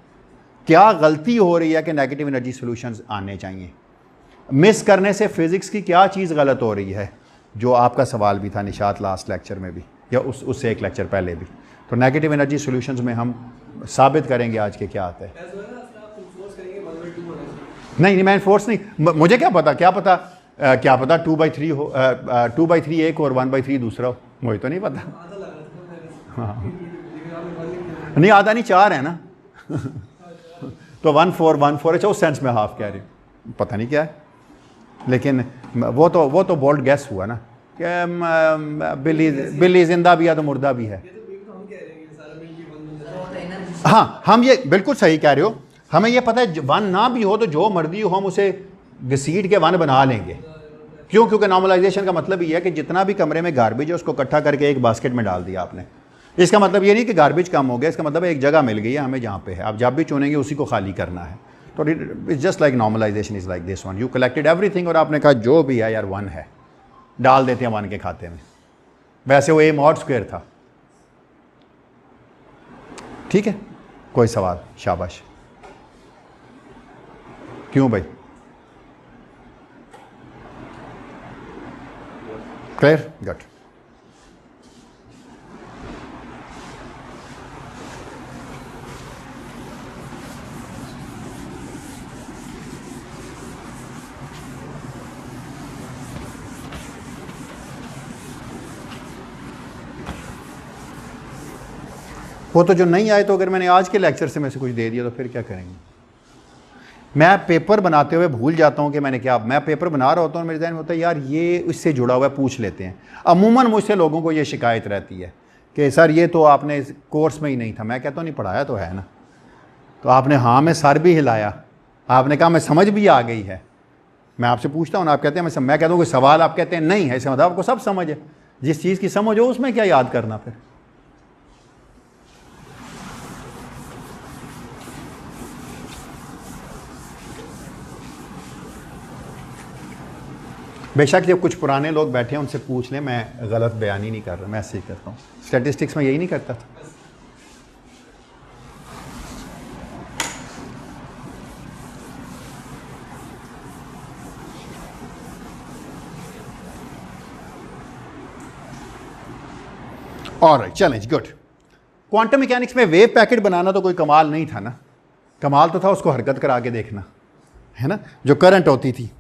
क्या गलती हो रही है कि नेगेटिव एनर्जी सॉल्यूशंस आने चाहिए, मिस करने से फिज़िक्स की क्या चीज़ गलत हो रही है, जो आपका सवाल भी था निशात लास्ट लेक्चर में भी, या उससे एक लेक्चर पहले भी। तो नेगेटिव एनर्जी सॉल्यूशंस में हम साबित करेंगे आज के क्या आता है। नहीं मैं फोर्स नहीं, मुझे क्या पता क्या पता 2/3 हो, 2/3 एक और 1/3 दूसरा हो, मुझे तो नहीं पता। हाँ नहीं आधा नहीं 4 है ना तो 1/4 अच्छा उस सेंस में हाफ कह रही हूँ, पता नहीं क्या है। लेकिन वो तो बोल्ड गैस हुआ ना कि बिल्ली जिंदा भी है तो मुर्दा भी है। हाँ हम ये बिल्कुल सही कह रहे हो, हमें ये पता है 1 ना भी हो तो जो मर्जी हो हम उसे घसीट के 1 बना लेंगे। क्यों? क्योंकि नॉर्मलाइजेशन का मतलब ये है कि जितना भी कमरे में गार्बेज है उसको इकट्ठा करके एक बास्केट में डाल दिया आपने। इसका मतलब ये नहीं कि गार्बेज कम हो गया, इसका मतलब एक जगह मिल गई है हमें जहाँ पे है, आप जब भी चुनेंगे उसी को खाली करना है। तो it's just like normalization is like this one, you collected everything और आपने कहा जो भी है यार 1 है, डाल देते हैं 1 के खाते में। वैसे वो ए मॉड स्क्वायर था। ठीक है, कोई सवाल? शाबाश। क्यों भाई? क्लियर? गुड। वो तो जो नहीं आए तो अगर मैंने आज के लेक्चर से में से कुछ दे दिया तो फिर क्या करेंगे। मैं पेपर बनाते हुए भूल जाता हूँ कि मैंने क्या, मैं पेपर बना रहा होता हूँ मेरे ध्यान में होता है यार ये इससे जुड़ा हुआ है, पूछ लेते हैं। अमूमन मुझसे लोगों को ये शिकायत रहती है कि सर ये तो आपने कोर्स में ही नहीं था। मैं कहता हूँ नहीं पढ़ाया तो है ना। तो आपने हाँ में सर भी हिलाया, आपने कहा मैं समझ भी आ गई है। मैं आपसे पूछता हूँ आप कहते हैं मैं कहता हूँ कोई सवाल, आप कहते हैं नहीं है, इसका मतलब आपको सब समझ है। जिस चीज़ की समझ हो उसमें क्या याद करना फिर। बेशक जब कुछ पुराने लोग बैठे हैं उनसे पूछ लें, मैं गलत बयानी नहीं कर रहा, मैं ऐसे ही करता हूँ। स्टैटिस्टिक्स में यही नहीं करता था। ऑलराइट चलें, गुड। क्वांटम मैकेनिक्स में वेव पैकेट बनाना तो कोई कमाल नहीं था ना, कमाल तो था उसको हरकत करा के देखना, है ना, जो करंट होती थी।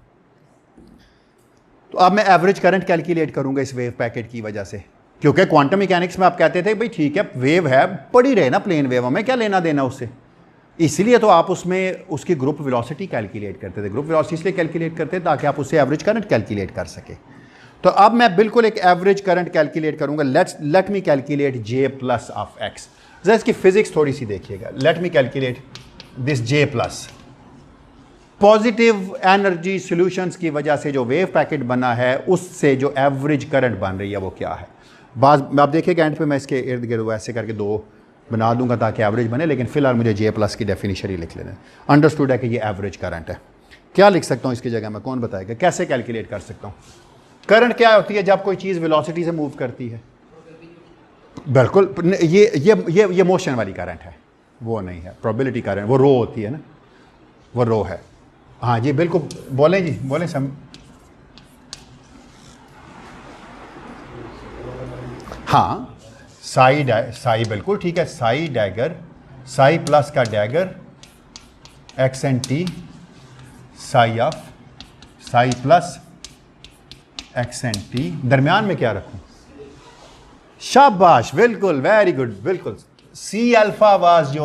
तो अब मैं एवरेज करंट कैलकुलेट करूंगा इस वेव पैकेट की वजह से, क्योंकि क्वांटम मैकेनिक्स में आप कहते थे भाई ठीक है वेव है, पड़ी रहे ना प्लेन वेव, हमें क्या लेना देना उससे। इसलिए तो आप उसमें उसकी ग्रुप वेलोसिटी कैलकुलेट करते थे। ग्रुप वेलोसिटी इसलिए कैलकुलेट करते ताकि आप उससे एवरेज करंट कैलकुलेट कर सके। तो अब मैं बिल्कुल एक एवरेज करंट कैलकुलेट करूंगा। Let me calculate J plus of x. जरा इसकी फिजिक्स थोड़ी सी देखिएगा। Let me calculate this J plus. Positive energy solutions की वजह से जो वेव पैकेट बना है उससे जो एवरेज करंट बन रही है वो क्या है। बात आप देखिएगा एंड पे मैं इसके इर्द गिर्द ऐसे करके 2 बना दूंगा ताकि एवरेज बने, लेकिन फिलहाल मुझे जे प्लस की डेफिनेशन ही लिख लेना। अंडरस्टूड है कि ये एवरेज करंट है। क्या लिख सकता हूँ इसकी जगह में, कौन बताएगा, कैसे कैलकुलेट कर सकता हूँ? करंट क्या होती है जब कोई चीज़ वेलोसिटी से मूव करती है? बिल्कुल, ये मोशन वाली करंट है, वो नहीं है प्रोबेबिलिटी करंट, वो रो होती है ना, वो रो है। हाँ जी बिल्कुल, बोलें जी, बोलें सम। हाँ साई बिल्कुल ठीक है, साई डैगर, साई प्लस का dagger x and t, psi of psi plus x and t, दरमियान में क्या रखूं? शाबाश, बिल्कुल, वेरी गुड, बिल्कुल। C alpha was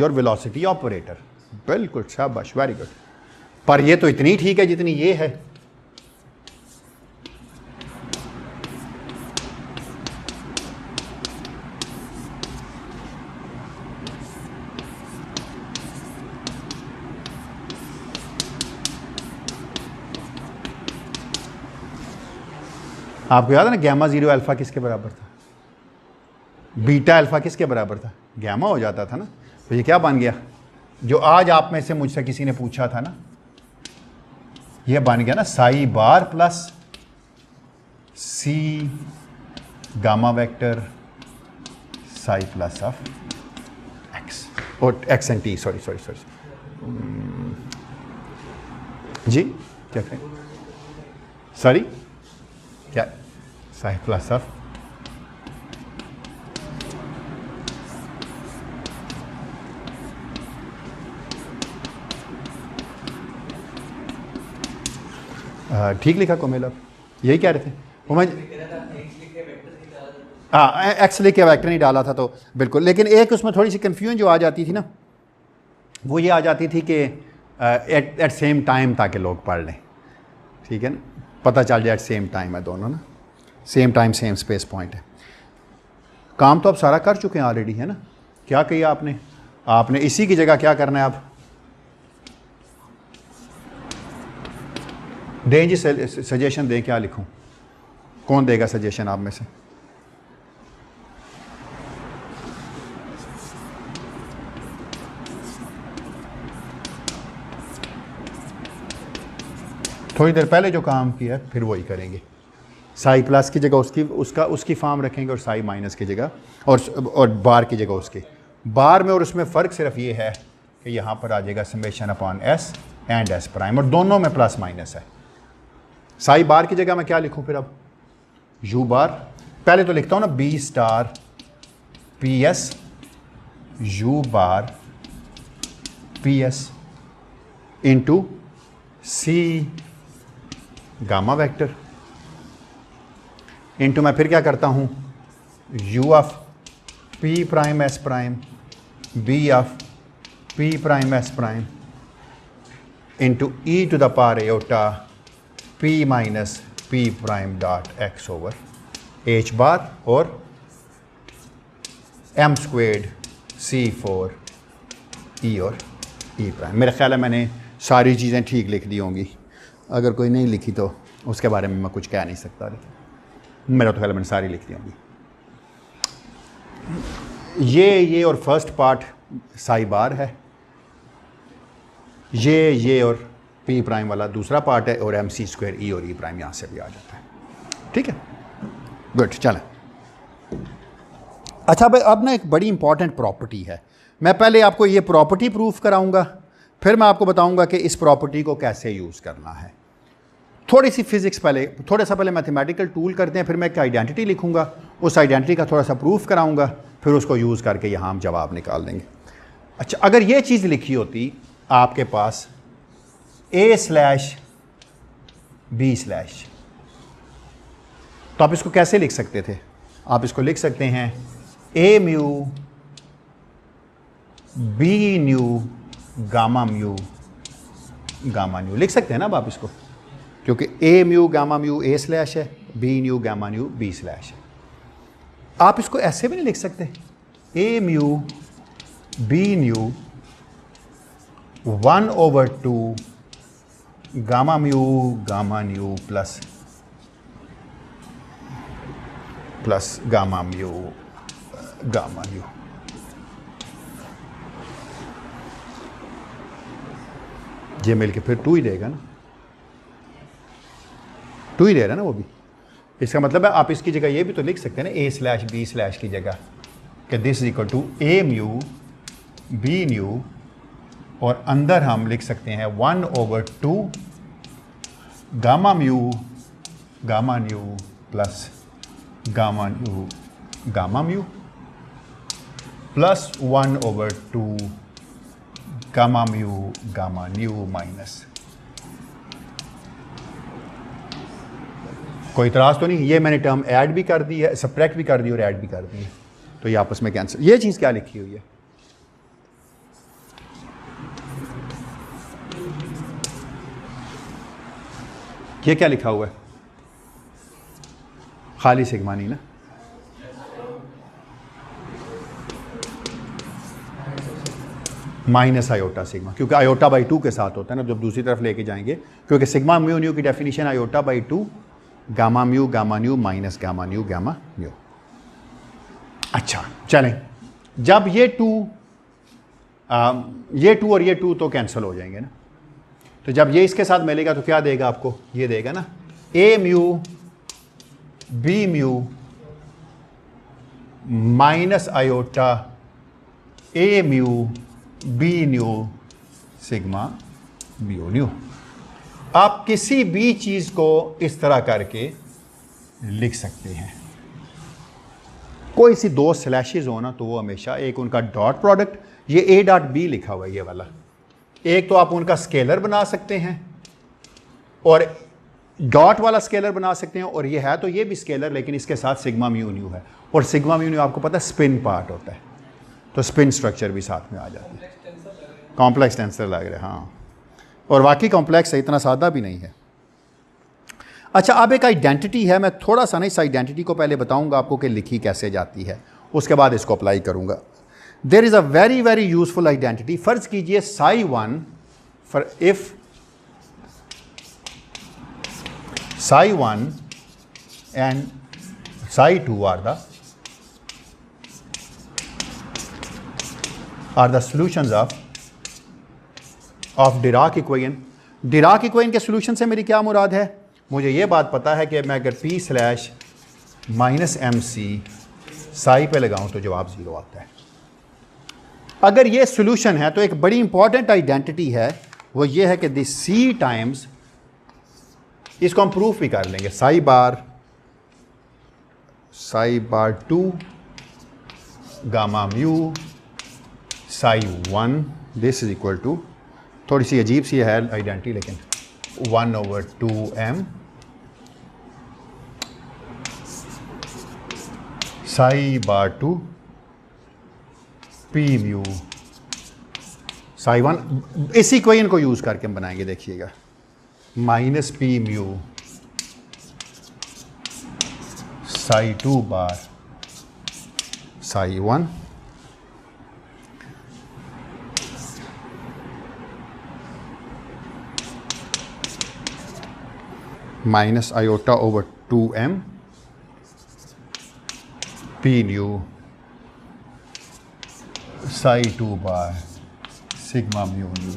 your velocity operator, बिल्कुल शाबाश, वेरी गुड। पर ये तो इतनी ठीक है जितनी ये है। आपको याद है ना गैमा जीरो अल्फा किसके बराबर था? बीटा अल्फा किसके बराबर था? गैमा हो जाता था ना। तो ये क्या बन गया, जो आज आप में से मुझसे किसी ने पूछा था ना, ये बन गया ना psi bar plus c gamma vector psi plus of x, और एक्स एंड टी, सॉरी जी, क्या कहें, सॉरी क्या, साई प्लस ऑफ ठीक लिखा कोमेल, आप यही कह रहे थे? वो मैं हाँ एक्स लिख के वेक्टर नहीं डाला था तो बिल्कुल, लेकिन एक उसमें थोड़ी सी कन्फ्यूजन जो आ जाती थी ना, वो ये आ जाती थी कि एट सेम टाइम ताकि लोग पढ़ लें, ठीक है ना, पता चल जाए एट सेम टाइम है दोनों ना, same time same space point है। काम तो आप सारा कर चुके हैं ऑलरेडी, है ना? क्या किया आपने इसी की जगह क्या करना है आप? दें जी सजेशन दें, क्या लिखूं? कौन देगा सजेशन आप में से? थोड़ी देर पहले जो काम किया फिर वही करेंगे। साई प्लस की जगह उसकी फॉर्म रखेंगे और साई माइनस की जगह और बार की जगह उसके। बार में और उसमें फ़र्क सिर्फ ये है कि यहाँ पर आ जाएगा summation upon S and s prime, और दोनों में प्लस माइनस है। साई बार की जगह मैं क्या लिखूँ फिर अब? यू बार, पहले तो लिखता हूँ ना b star p s u bar p s into c gamma vector into मैं फिर क्या करता हूँ, u of p prime s prime b of p prime s prime into e to the power iota p minus p prime dot x over H bar और m squared c four e और ई प्राइम। मेरा ख्याल है मैंने सारी चीज़ें ठीक लिख दी होंगी, अगर कोई नहीं लिखी तो उसके बारे में मैं कुछ कह नहीं सकता, लेकिन मेरा तो ख्याल है मैंने सारी लिख दी होंगी। ये और फर्स्ट पार्ट साई बार है, ये और पी प्राइम वाला दूसरा पार्ट है, और एम सी स्क्वायर ई और ई प्राइम यहाँ से भी आ जाता है। ठीक है, गुड, चलें। अच्छा भाई, अब ना एक बड़ी इंपॉर्टेंट प्रॉपर्टी है, मैं पहले आपको ये प्रॉपर्टी प्रूफ कराऊंगा, फिर मैं आपको बताऊंगा कि इस प्रॉपर्टी को कैसे यूज़ करना है। थोड़ी सी फिजिक्स पहले, थोड़ा सा पहले मैथमेटिकल टूल करते हैं, फिर मैं एक आइडेंटिटी लिखूंगा, उस आइडेंटिटी का थोड़ा सा प्रूफ कराऊंगा, फिर उसको यूज़ करके यहाँ हम जवाब निकाल देंगे। अच्छा, अगर ये चीज़ लिखी होती आपके पास A/B/, तो आप इसको कैसे लिख सकते थे? आप इसको लिख सकते हैं A mu B new gamma mu लिख सकते हैं ना अब आप इसको, क्योंकि A mu gamma mu A/ है, B new gamma mu B/ है। आप इसको ऐसे भी नहीं लिख सकते, A mu B new 1/2 gamma nu plus gamma new. ये मिल के फिर 2 ही देगा ना, 2 ही दे रहा है ना वो भी। इसका मतलब है आप इसकी जगह ये भी तो लिख सकते हैं ना a/b/ की जगह कि this is equal to a mu b nu, और अंदर हम लिख सकते हैं 1/2 gamma mu gamma nu plus gamma nu gamma mu plus 1/2 gamma mu gamma nu minus. कोई इतराज़ तो नहीं? ये मैंने टर्म ऐड भी कर दी है, सब्ट्रैक्ट भी कर दी और ऐड भी कर दी है, तो ये आपस में कैंसिल। ये चीज़ क्या लिखी हुई है? ये क्या लिखा हुआ है? खाली सिग्मा नहीं ना, माइनस आयोटा सिग्मा, क्योंकि आयोटा बाई 2 के साथ होता है ना जब दूसरी तरफ लेके जाएंगे, क्योंकि सिग्मा म्यू न्यू की definition iota by 2 gamma mu gamma nu minus gamma nu gamma new. अच्छा चलें, जब ये 2 और ये 2 तो कैंसिल हो जाएंगे ना, तो जब ये इसके साथ मिलेगा तो क्या देगा आपको? ये देगा ना a mu b mu minus iota a mu b new sigma mu new. आप किसी भी चीज़ को इस तरह करके लिख सकते हैं। कोई सी 2 स्लैशेज हो ना तो वो हमेशा एक उनका डॉट प्रोडक्ट, ये a डॉट b लिखा हुआ है ये वाला, एक तो आप उनका स्केलर बना सकते हैं और डॉट वाला स्केलर बना सकते हैं, और ये है तो ये भी स्केलर लेकिन इसके साथ सिग्मा म्यू न्यू है, और सिग्मा म्यू न्यू आपको पता है स्पिन पार्ट होता है, तो स्पिन स्ट्रक्चर भी साथ में आ जाती है। कॉम्प्लेक्स टेंसर लग रहा है हाँ, और वाकई कॉम्प्लेक्स है, इतना सादा भी नहीं है। अच्छा अब एक आइडेंटिटी है, मैं थोड़ा सा ना इस आइडेंटिटी को पहले बताऊंगा आपको कि लिखी कैसे जाती है, उसके बाद इसको अप्लाई करूंगा। There is a very very useful identity. फ़र्ज़ कीजिए psi1 फॉर इफ psi1 एंड psi2 are the solutions of Dirac equation। Dirac equation के सोल्यूशन से मेरी क्या मुराद है? मुझे ये बात पता है कि मैं अगर p slash minus m c psi पे लगाऊं तो जवाब 0 आता है। अगर ये सोल्यूशन है तो एक बड़ी इंपॉर्टेंट आइडेंटिटी है, वो ये है कि दिस सी टाइम्स, इसको हम प्रूफ भी कर लेंगे, psi bar 2 gamma mu psi 1 this is equal to, थोड़ी सी अजीब सी है आइडेंटिटी लेकिन 1/2m psi bar 2 p mu psi 1। इस इक्वेशन को यूज़ करके हम बनाएंगे, देखिएगा minus p mu psi 2 bar psi 1 minus iota over 2m p nu psi 2 bar sigma mu nu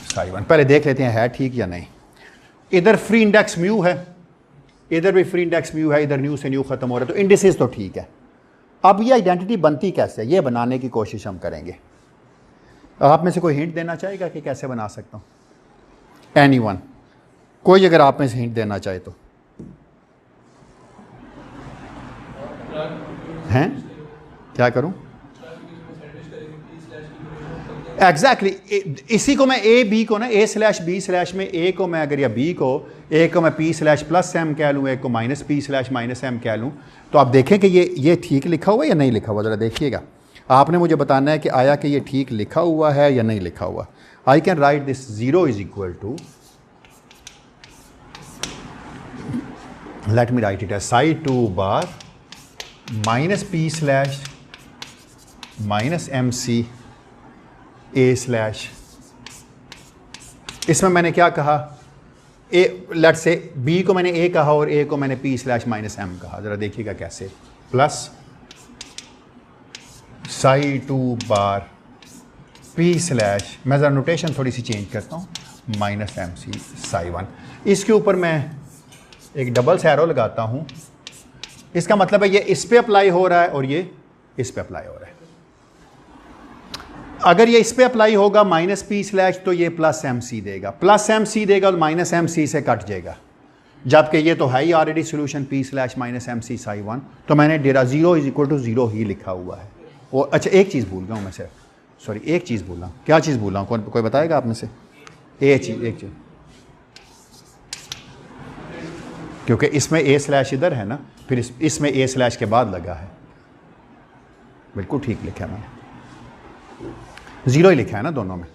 psi 1। पहले देख लेते हैं है ठीक या नहीं। इधर फ्री इंडेक्स म्यू है, इधर भी फ्री इंडेक्स म्यू है, इधर न्यू से न्यू खत्म हो रहा है, तो इंडिसेस तो ठीक है। अब ये आइडेंटिटी बनती कैसे है, ये बनाने की कोशिश हम करेंगे। आप में से कोई हिंट देना चाहेगा कि कैसे बना सकता हूँ? एनीवन, कोई अगर आप में से हिंट देना चाहे तो। हैं क्या करूं? एग्जैक्टली इसी को मैं ए बी को ना ए स्लैश बी स्लैश में ए को मैं अगर या बी को ए को मैं पी स्लैश प्लस एम कह लूँ, ए को minus p slash minus m कह लूँ, तो आप देखें कि ये ठीक लिखा हुआ है या नहीं लिखा हुआ, ज़रा देखिएगा। आपने मुझे बताना है कि आया कि ये ठीक लिखा हुआ है या नहीं लिखा हुआ। I can write this 0 is equal to, let me write it as psi 2 bar minus p slash minus mc a slash। इसमें मैंने क्या कहा, a लेट से b को मैंने a कहा और a को मैंने p slash minus m कहा, ज़रा देखिएगा कैसे, प्लस psi 2 बार p slash, मैं ज़रा नोटेशन थोड़ी सी चेंज करता हूँ, माइनस एम सी साई 1। इसके ऊपर मैं एक डबल सैरो लगाता हूँ, इसका मतलब है ये इस पे अप्लाई हो रहा है और ये इस पे अप्लाई हो रहा है। अगर ये इस पे अप्लाई होगा माइनस पी स्लैश तो ये प्लस एम सी देगा, प्लस एम सी देगा और माइनस एम सी से कट जाएगा, जबकि ये तो है ही already solution p slash minus m c psi 1, तो मैंने डेरा 0 इज इक्वल टू 0 ही लिखा हुआ है। और अच्छा एक चीज़ भूल गया हूँ मैं से, सॉरी एक चीज़ भूल रहा हूँ। क्या चीज़ भूल रहा हूँ, कोई बताएगा आप में से? एक चीज़ क्योंकि इसमें ए स्लैश इधर है ना, फिर इसमें ए स्लैश के बाद लगा है। बिल्कुल ठीक लिखा है मैंने, 0 ही लिखा है ना दोनों में।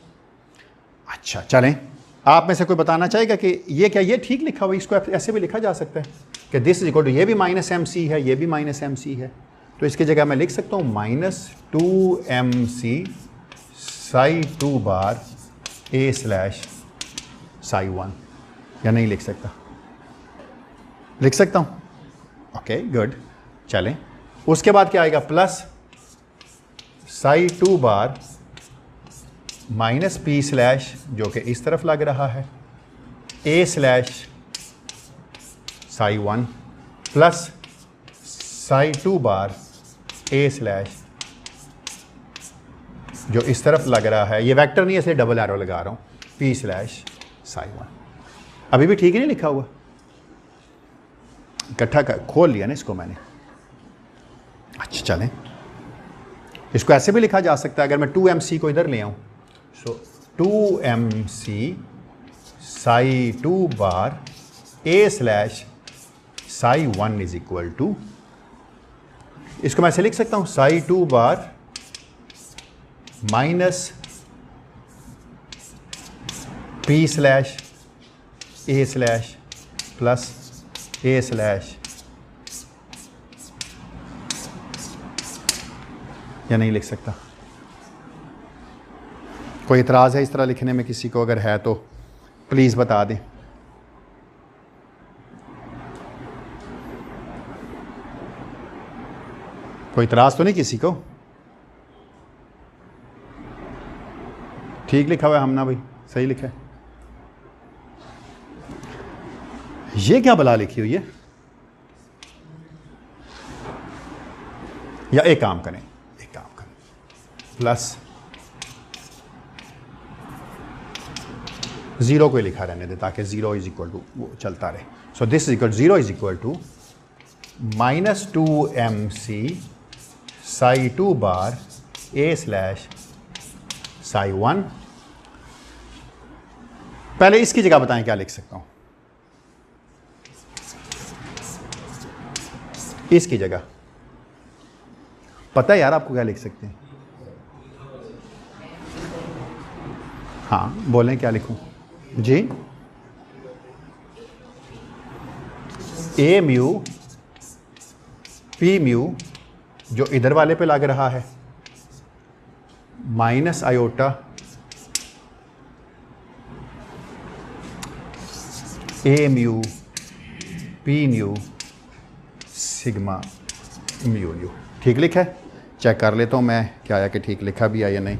अच्छा चलें, आप में से कोई बताना चाहेगा कि ये क्या ये ठीक लिखा हुआ, इसको ऐसे भी लिखा जा सकता है कि दिस इज इक्वल टू, ये भी माइनस एम सी है, ये भी माइनस एम सी है, तो इसकी जगह मैं लिख सकता हूँ minus 2 m c psi 2 bar a slash psi 1, या नहीं लिख सकता? लिख सकता हूँ, ओके गुड। चलें, उसके बाद क्या आएगा, plus psi 2 bar minus p slash जो कि इस तरफ लग रहा है ए slash psi 1 plus psi 2 bar a slash जो इस तरफ लग रहा है, ये वेक्टर नहीं है इसलिए डबल एरो लगा रहा हूँ, पी स्लैश साई 1। अभी भी ठीक नहीं लिखा हुआ, इकट्ठा खोल लिया ना इसको मैंने। अच्छा चलें, इसको ऐसे भी लिखा जा सकता है, अगर मैं 2mc को इधर ले आऊँ, so 2mc psi 2 bar a slash psi 1 is equal to, इसको मैं ऐसे लिख सकता हूँ psi 2 bar minus p slash a slash plus a slash, या नहीं लिख सकता? कोई इतराज़ है इस तरह लिखने में किसी को? अगर है तो प्लीज़ बता दें। कोई इतराज़ तो नहीं किसी को? ठीक लिखा हुआ है हमना भाई, सही लिखा है। ये क्या बला लिखी हुई है? या एक काम करें, प्लस 0 को लिखा रहने दे ताकि 0 इज इक्वल टू वो चलता रहे। So this is equal 0 is equal to minus 2mc psi 2 bar a slash psi 1। पहले इसकी जगह बताएं क्या लिख सकता हूं, इसकी जगह पता है यार आपको क्या लिख सकते हैं? हाँ बोलें, क्या लिखूं जी? ए म्यू पी म्यू जो इधर वाले पे लग रहा है minus iota a mu p mu sigma mu nu. ठीक लिखा है? चेक कर लेता हूँ मैं क्या आया कि ठीक लिखा भी है या नहीं।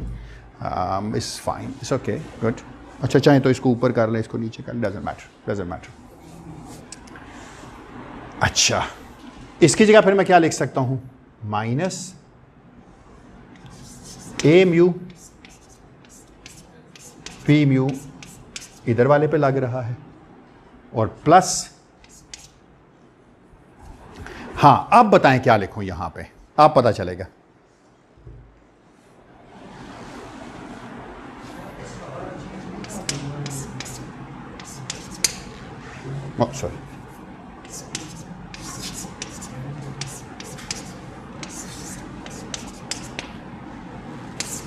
It's fine, it's okay, good. अच्छा चाहें तो इसको ऊपर कर लें, इसको नीचे कर लें, डजंट मैटर। अच्छा इसकी जगह फिर मैं क्या लिख सकता हूँ, माइनस ए म्यू पी म्यू इधर वाले पे लग रहा है और प्लस, हाँ अब बताएं क्या लिखूं यहां पे, आप पता चलेगा। सॉरी,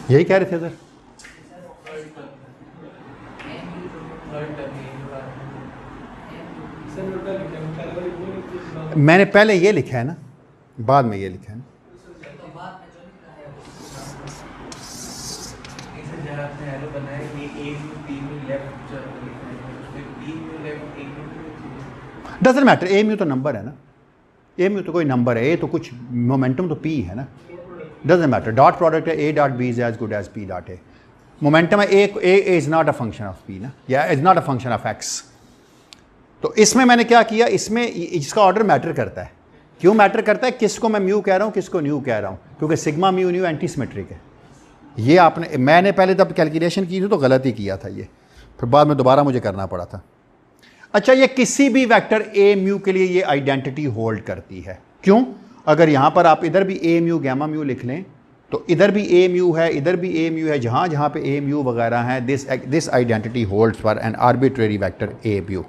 यही कह रहे थे सर? मैंने पहले ये लिखा है ना, बाद में ये लिखा है ना। डजंट मैटर, ए म्यू तो नंबर है ना, ए म्यू तो कोई नंबर है, ए तो कुछ मोमेंटम तो पी है ना, डजंट मैटर। डॉट प्रोडक्ट है, a dot b is as good as p dot a. Momentum है a is not a function of p ना, या is not a function of x. तो इसमें मैंने क्या किया, इसमें इसका ऑर्डर मैटर करता है। क्यों मैटर करता है? किसको मैं म्यू कह रहा हूँ, किसको न्यू कह रहा हूँ, क्योंकि sigma mu new anti symmetric है। ये आपने, मैंने पहले तब कैलकुलेशन की थी तो गलत ही किया था ये, फिर बाद में दोबारा मुझे करना पड़ा था। अच्छा, ये किसी भी वेक्टर ए म्यू के लिए ये आइडेंटिटी होल्ड करती है। क्यों? अगर यहाँ पर आप इधर भी ए म्यू गैमा म्यू लिख लें तो इधर भी ए म्यू है, इधर भी ए म्यू है, जहाँ जहाँ पे ए म्यू वगैरह हैं, this identity holds for an arbitrary vector a mu.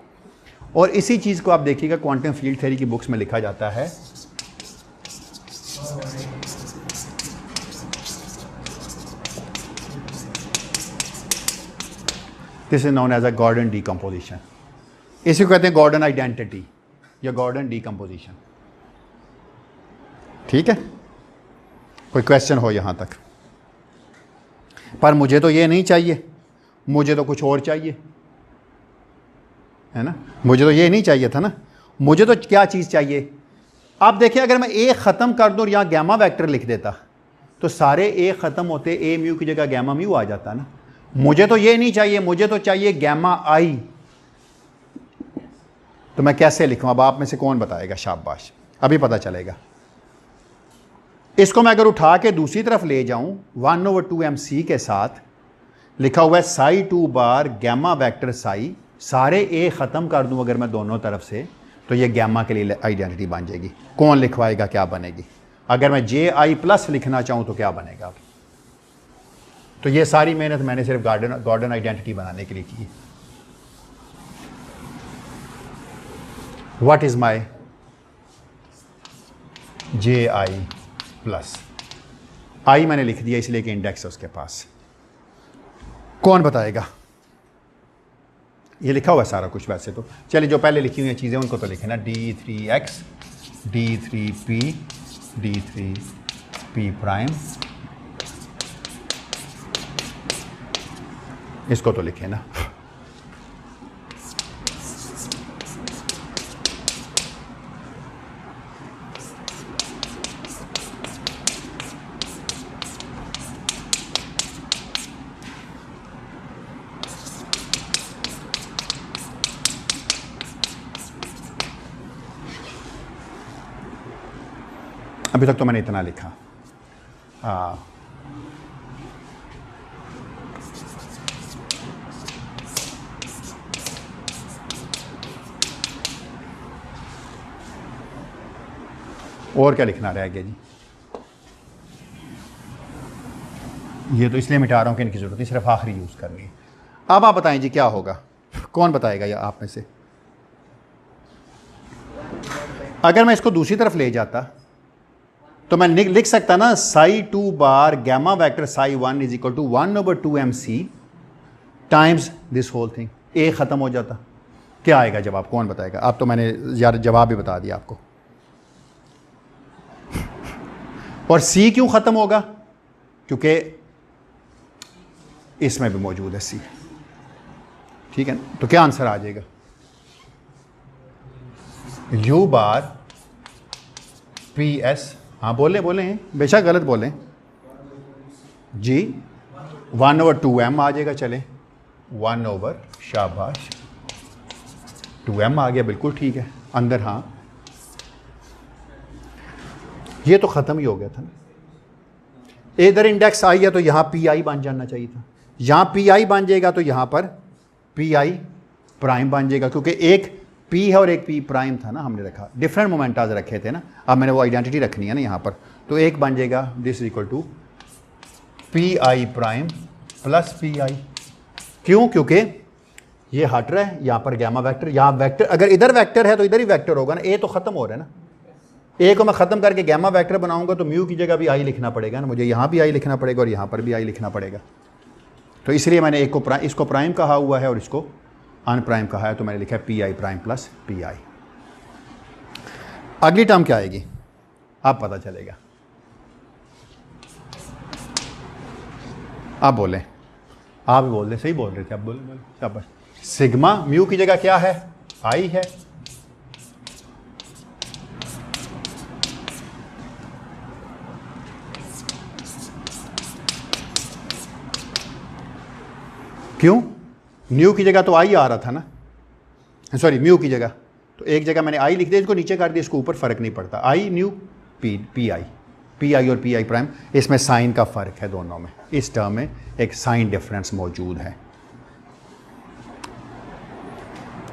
और इसी चीज़ को आप देखिएगा क्वांटम फील्ड थ्योरी की बुक्स में लिखा जाता है, this is known as a Gordon decomposition. इसी को कहते हैं गॉर्डन आइडेंटिटी या गॉर्डन डीकम्पोजिशन। ठीक है, कोई क्वेश्चन हो यहाँ तक? पर मुझे तो ये नहीं चाहिए, मुझे तो कुछ और चाहिए, है ना। मुझे तो ये नहीं चाहिए था ना, मुझे तो क्या चीज़ चाहिए? आप देखिए, अगर मैं ए ख़त्म कर दूँ और यहाँ गैमा वेक्टर लिख देता तो सारे ए ख़त्म होते, ए म्यू की जगह गैमा म्यू आ जाता ना। मुझे तो ये नहीं चाहिए, मुझे तो चाहिए गैमा आई। तो मैं कैसे लिखूँ? अब आप में से कौन बताएगा? शाबाश, अभी पता चलेगा। इसको मैं अगर उठा के दूसरी तरफ ले जाऊं 1/2mc के साथ, लिखा हुआ है Sai 2 bar gamma vector Sai, सारे ए ख़त्म कर दूं अगर मैं दोनों तरफ से, तो ये गैमा के लिए आइडेंटिटी बन जाएगी। कौन लिखवाएगा? क्या बनेगी? अगर मैं जे आई प्लस लिखना चाहूँ तो क्या बनेगा? तो ये सारी मेहनत मैंने सिर्फ गॉर्डन आइडेंटिटी बनाने के लिए की। What is my j i plus? I मैंने लिख दिया इसलिए कि इंडेक्स है उसके पास। कौन बताएगा? ये लिखा हुआ है सारा कुछ वैसे तो। चलिए, जो पहले लिखी हुई चीज़ें उनको तो लिखे ना, D3x D3p D3p प्राइम, इसको तो लिखे ना। अभी तक तो मैंने इतना लिखा। और क्या लिखना रह गया जी? ये तो इसलिए मिटा रहा हूँ कि इनकी ज़रूरत नहीं, सिर्फ आखिरी यूज़ करनी है। अब आप बताएं जी क्या होगा? कौन बताएगा या आप में से? अगर मैं इसको दूसरी तरफ ले जाता तो मैं लिख सकता ना, psi 2 bar gamma vector psi 1 is equal to 1/2mc times this whole thing. A ख़त्म हो जाता, क्या आएगा जवाब? कौन बताएगा? अब तो मैंने यार जवाब भी बता दिया आपको। और सी क्यों ख़त्म होगा? क्योंकि इसमें भी मौजूद है सी। ठीक है ना, तो क्या आंसर आ जाएगा? You bar p S. हाँ बोले हैं, बेशक गलत बोलें जी। 1/2m आ जाएगा। चले 1/, शाबाश, 2m आ गया, बिल्कुल ठीक है अंदर। हाँ, ये तो ख़त्म ही हो गया था ना। इधर इंडेक्स आई है तो यहाँ पी आई बन जाना चाहिए था। यहाँ पी आई बन जाएगा तो यहाँ पर पी आई प्राइम बन जाएगा, क्योंकि एक P है और एक P प्राइम था ना, हमने रखा। डिफरेंट मोमेंटाज रखे थे ना, अब मैंने वो आइडेंटिटी रखनी है ना यहाँ पर। तो एक बन जाएगा this equal to p i prime plus p i. क्यों? क्योंकि ये हट रहा है, यहाँ पर गैमा वेक्टर, यहाँ वेक्टर, अगर इधर वेक्टर है तो इधर ही वेक्टर होगा ना। ए तो ख़त्म हो रहा है ना, ए को मैं ख़त्म करके गैमा वेक्टर बनाऊंगा तो म्यू की जगह भी आई लिखना पड़ेगा ना, मुझे यहाँ भी आई लिखना पड़ेगा और यहाँ पर भी आई लिखना पड़ेगा। तो इसलिए मैंने एक को इसको प्राइम कहा हुआ है और इसको अनप्राइम कहा है, तो मैंने लिखा है P i prime plus p आई। अगली टर्म क्या आएगी आप पता चलेगा। आप बोलें, आप ही बोल रहे, सही बोल रहे थे आप, बोले शाबाश। सिग्मा म्यू की जगह क्या है? आई है। क्यों? न्यू की जगह तो आई आ रहा था ना, सॉरी म्यू की जगह, तो एक जगह मैंने आई लिख दिया, इसको नीचे कर दिया, इसको ऊपर फ़र्क नहीं पड़ता। आई न्यू पी आई और पी आई प्राइम, इसमें साइन का फ़र्क है दोनों में, इस टर्म में एक साइन डिफरेंस मौजूद है।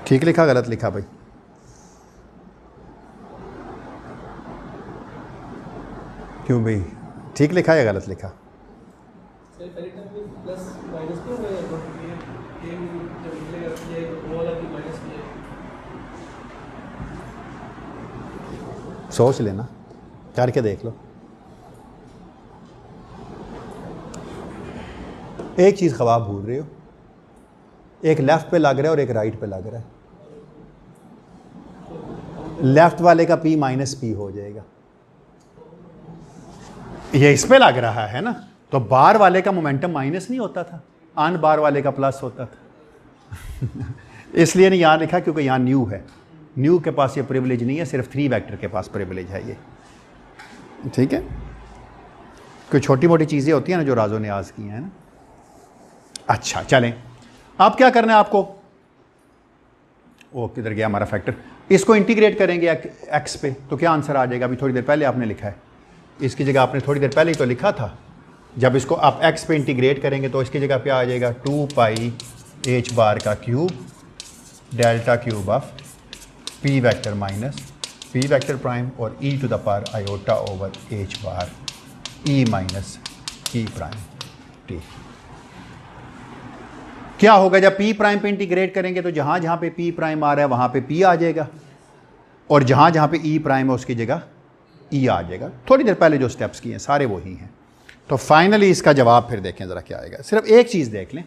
ठीक लिखा गलत लिखा भाई? क्यों भाई, ठीक लिखा या गलत लिखा? सोच लेना, करके देख लो। एक चीज़ ख्वाब भूल रहे हो, एक लेफ़्ट पे लग रहा है और एक राइट पे लग रहा है। लेफ़्ट वाले का P माइनस P हो जाएगा, ये इस पे लग रहा है ना, तो बार वाले का मोमेंटम माइनस नहीं होता था, अन बार वाले का प्लस होता था। इसलिए नहीं यहाँ लिखा क्योंकि यहाँ न्यू है, न्यू के पास ये प्रिविलेज नहीं है, सिर्फ 3 वेक्टर के पास प्रिविलेज है ये। ठीक है, कोई छोटी मोटी चीज़ें होती हैं ना जो राजो ने आज की हैं ना। अच्छा चलें, अब क्या करना है आपको? वो किधर गया हमारा फैक्टर? इसको इंटीग्रेट करेंगे एक्स पे, तो क्या आंसर आ जाएगा? अभी थोड़ी देर पहले आपने लिखा है, इसकी जगह आपने थोड़ी देर पहले ही तो लिखा था। जब इसको आप एक्स पे इंटीग्रेट करेंगे तो इसकी जगह पे आ जाएगा 2 पाई h बार का cube delta cube of p vector minus p vector prime और e to the power iota over h bar e minus e prime t। क्या होगा जब p प्राइम पे इंटीग्रेट करेंगे? तो जहाँ जहाँ पे p प्राइम आ रहा है वहाँ पे p आ जाएगा, और जहाँ जहाँ पे e प्राइम है उसकी जगह e आ जाएगा। थोड़ी देर पहले जो स्टेप्स किए हैं सारे वही हैं। तो फाइनली इसका जवाब फिर देखें ज़रा क्या आएगा। सिर्फ एक चीज़ देख लें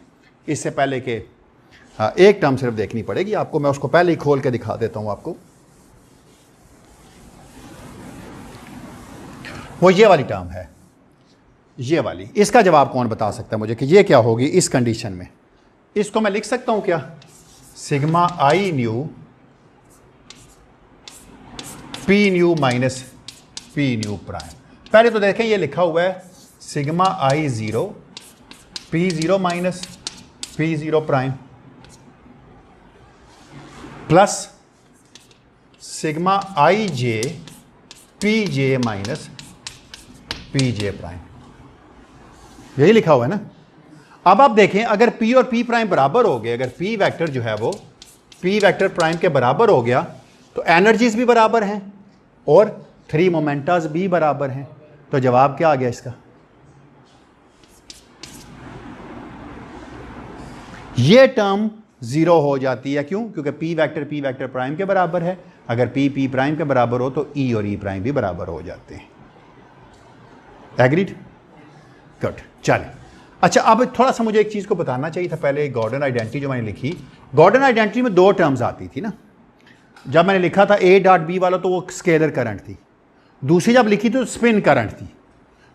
इससे पहले कि एक टर्म सिर्फ देखनी पड़ेगी आपको, मैं उसको पहले ही खोल के दिखा देता हूँ आपको। वो ये वाली टर्म है, ये वाली। इसका जवाब कौन बता सकता है मुझे कि ये क्या होगी इस कंडीशन में? इसको मैं लिख सकता हूँ क्या? Sigma i nu p nu minus p nu prime. पहले तो देखें ये लिखा हुआ है sigma i zero p zero minus p zero prime plus sigma i j p j minus p j prime, यही लिखा हुआ है ना। अब आप देखें अगर p और p प्राइम बराबर हो गए, अगर p वेक्टर जो है वो p वेक्टर प्राइम के बराबर हो गया तो एनर्जीज भी बराबर हैं और 3 मोमेंटास भी बराबर हैं। तो जवाब क्या आ गया इसका? ये टर्म 0 हो जाती है। क्यों? क्योंकि p वेक्टर प्राइम के बराबर है। अगर p प्राइम के बराबर हो तो e और e प्राइम भी बराबर हो जाते हैं। एग्रीड? गुड। चलें, अच्छा अब थोड़ा सा मुझे एक चीज़ को बताना चाहिए था पहले। गॉर्डन आइडेंटिटी जो मैंने लिखी, गॉर्डन आइडेंटिटी में 2 टर्म्स आती थी ना। जब मैंने लिखा था a डॉट बी वाला तो वो स्केलर करंट थी, दूसरी जब लिखी तो स्पिन करंट थी।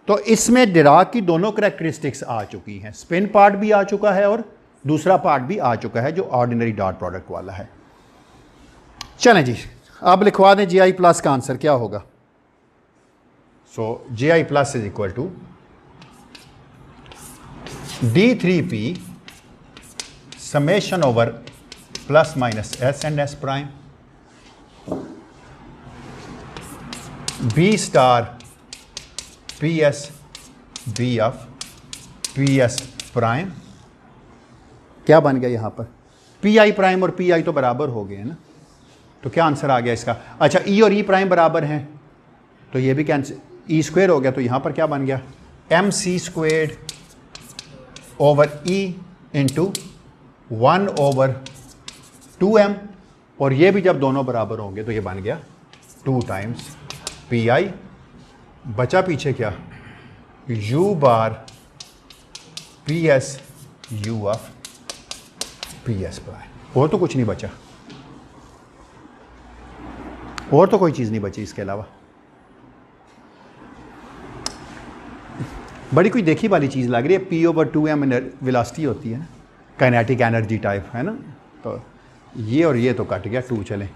तो इसमें डिराक की दोनों करैक्टरिस्टिक्स आ चुकी हैं, स्पिन पार्ट भी आ चुका है और दूसरा पार्ट भी आ चुका है जो ऑर्डिनरी डॉट प्रोडक्ट वाला है। चलें जी, अब लिखवा दें ji प्लस का आंसर क्या होगा। So ji plus is equal to d3p summation over plus minus s and s prime b star ps b of ps prime. क्या बन गया यहाँ पर? pi प्राइम और pi तो बराबर हो गए हैं ना, तो क्या आंसर आ गया इसका? अच्छा e और e प्राइम बराबर हैं तो ये भी कैंसिल, e स्क्वेयर हो गया, तो यहाँ पर क्या बन गया? mc squared over e into 1 over 2m, और ये भी जब दोनों बराबर होंगे तो ये बन गया 2 टाइम्स pi। बचा पीछे क्या? u bar ps u of ps prime. और तो कुछ नहीं बचा, और तो कोई चीज़ नहीं बची इसके अलावा। बड़ी कोई देखी वाली चीज़ लग रही है। p ओवर 2m वेलोसिटी होती है, काइनेटिक एनर्जी टाइप है ना। तो ये और ये तो कट गया 2। चलें,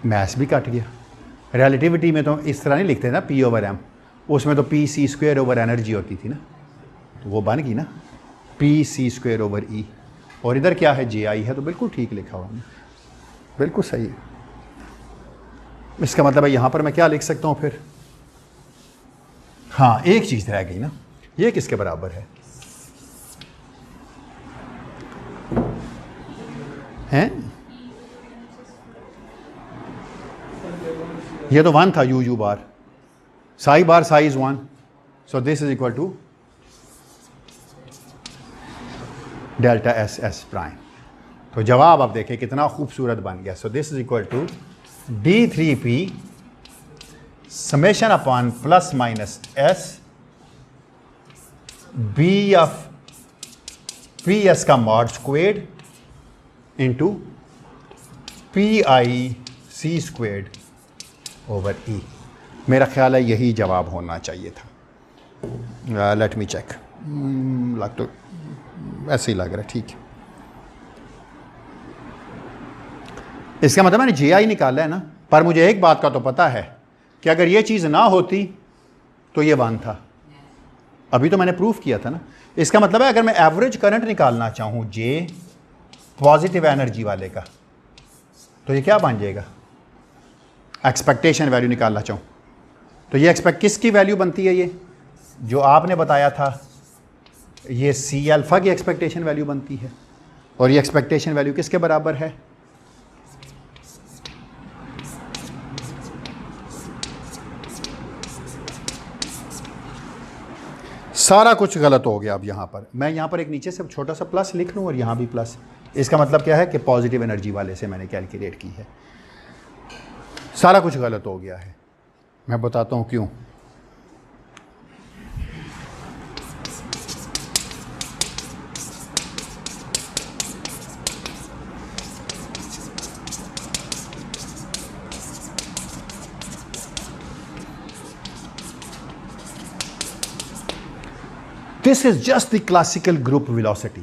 मैथ्स भी कट गया। रिलेटिविटी में तो इस तरह नहीं लिखते ना p ओवर m, उसमें तो p c square over energy होती थी ना, तो वो बन गई ना। पी सी स्क्वायर ओवर ई, और इधर क्या है जे आई है, तो बिल्कुल ठीक लिखा हुआ है, बिल्कुल सही है। इसका मतलब है यहाँ पर मैं क्या लिख सकता हूँ फिर, हाँ एक चीज़ रह गई ना, ये किसके बराबर है, हैं ये तो 1 था, u bar psi bar psi is 1, so this is equal to delta s s prime. तो जवाब आप देखें कितना खूबसूरत बन गया। So this is equal to d3p summation upon plus minus s b of p s का mod squared into p i c squared over e. मेरा ख्याल है यही जवाब होना चाहिए था। लेट मी चेक, लग तो ऐसे ही लग रहा है, ठीक है। इसका मतलब मैंने जे आई निकाला है ना, पर मुझे एक बात का तो पता है कि अगर ये चीज़ ना होती तो ये 1 था, अभी तो मैंने प्रूफ किया था ना। इसका मतलब है अगर मैं एवरेज करंट निकालना चाहूँ जे पॉजिटिव एनर्जी वाले का, तो ये क्या बन जाएगा, एक्सपेक्टेशन वैल्यू निकालना चाहूँ तो ये किसकी वैल्यू बनती है, ये जो आपने बताया था, ये सी अल्फ़ा की एक्सपेक्टेशन वैल्यू बनती है, और ये एक्सपेक्टेशन वैल्यू किसके बराबर है, सारा कुछ गलत हो गया। अब यहाँ पर मैं यहाँ पर एक नीचे से छोटा सा प्लस लिख लूँ और यहाँ भी प्लस, इसका मतलब क्या है कि पॉजिटिव एनर्जी वाले से मैंने कैलकुलेट की है, सारा कुछ गलत हो गया है। मैं बताता हूँ क्यों। This is just the classical group velocity.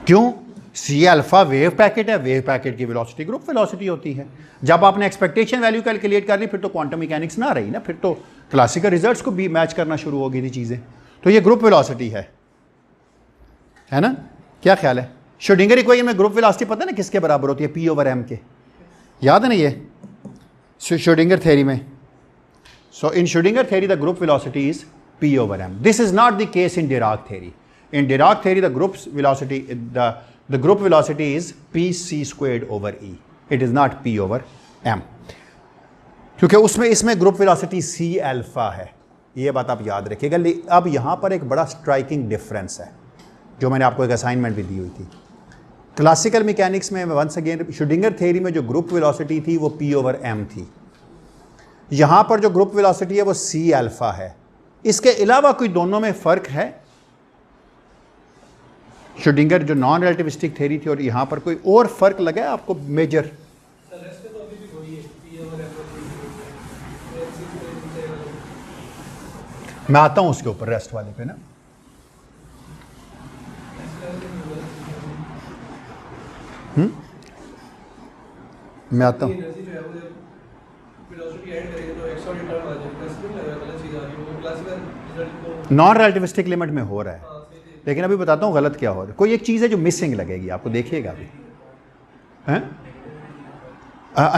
क्यों? सी अल्फा वेव पैकेट है, वेव पैकेट की वेलोसिटी ग्रुप वेलोसिटी होती है। जब आपने एक्सपेक्टेशन वैल्यू कैलकुलेट कर ली फिर तो क्वांटम मैकेनिक्स ना रही ना, फिर तो क्लासिकल रिजल्ट्स को भी मैच करना शुरू हो गई थी चीज़ें। तो ये ग्रुप वेलोसिटी है ना, क्या ख्याल है? श्रोडिंगर इक्वेशन में ग्रुप वेलोसिटी पता है ना किसके बराबर होती है, पी ओवर एम के, याद है ना ये श्रोडिंगर थ्योरी में। So in Schrödinger theory, the group velocity is p over m. This is not the case in Dirac theory. In Dirac theory, the group velocity is p c squared over e. It is not p over m. क्योंकि उसमें इसमें ग्रुप वेलोसिटी c अल्फा है, ये बात आप याद रखिएगा। अब यहाँ पर एक बड़ा स्ट्राइकिंग डिफरेंस है जो मैंने आपको एक असाइनमेंट भी दी हुई थी। क्लासिकल मैकेनिक्स में वंस अगेन श्रोडिंगर थ्योरी में जो ग्रुप वेलोसिटी थी वो p over m थी। यहाँ पर जो ग्रुप वेलोसिटी है वो सी अल्फा है। इसके अलावा कोई दोनों में फ़र्क है? श्रोडिंगर जो नॉन रिलेटिविस्टिक थ्योरी थी और यहाँ पर कोई और फ़र्क लगा है आपको मेजर? मैं आता हूँ उसके ऊपर, रेस्ट वाले पे ना। मैं आता हूँ। नॉन रिलेटिविस्टिक लिमिट में हो रहा है, लेकिन अभी बताता हूँ गलत क्या हो रहा है। कोई एक चीज़ है जो मिसिंग लगेगी आपको, देखिएगा अभी, हैं?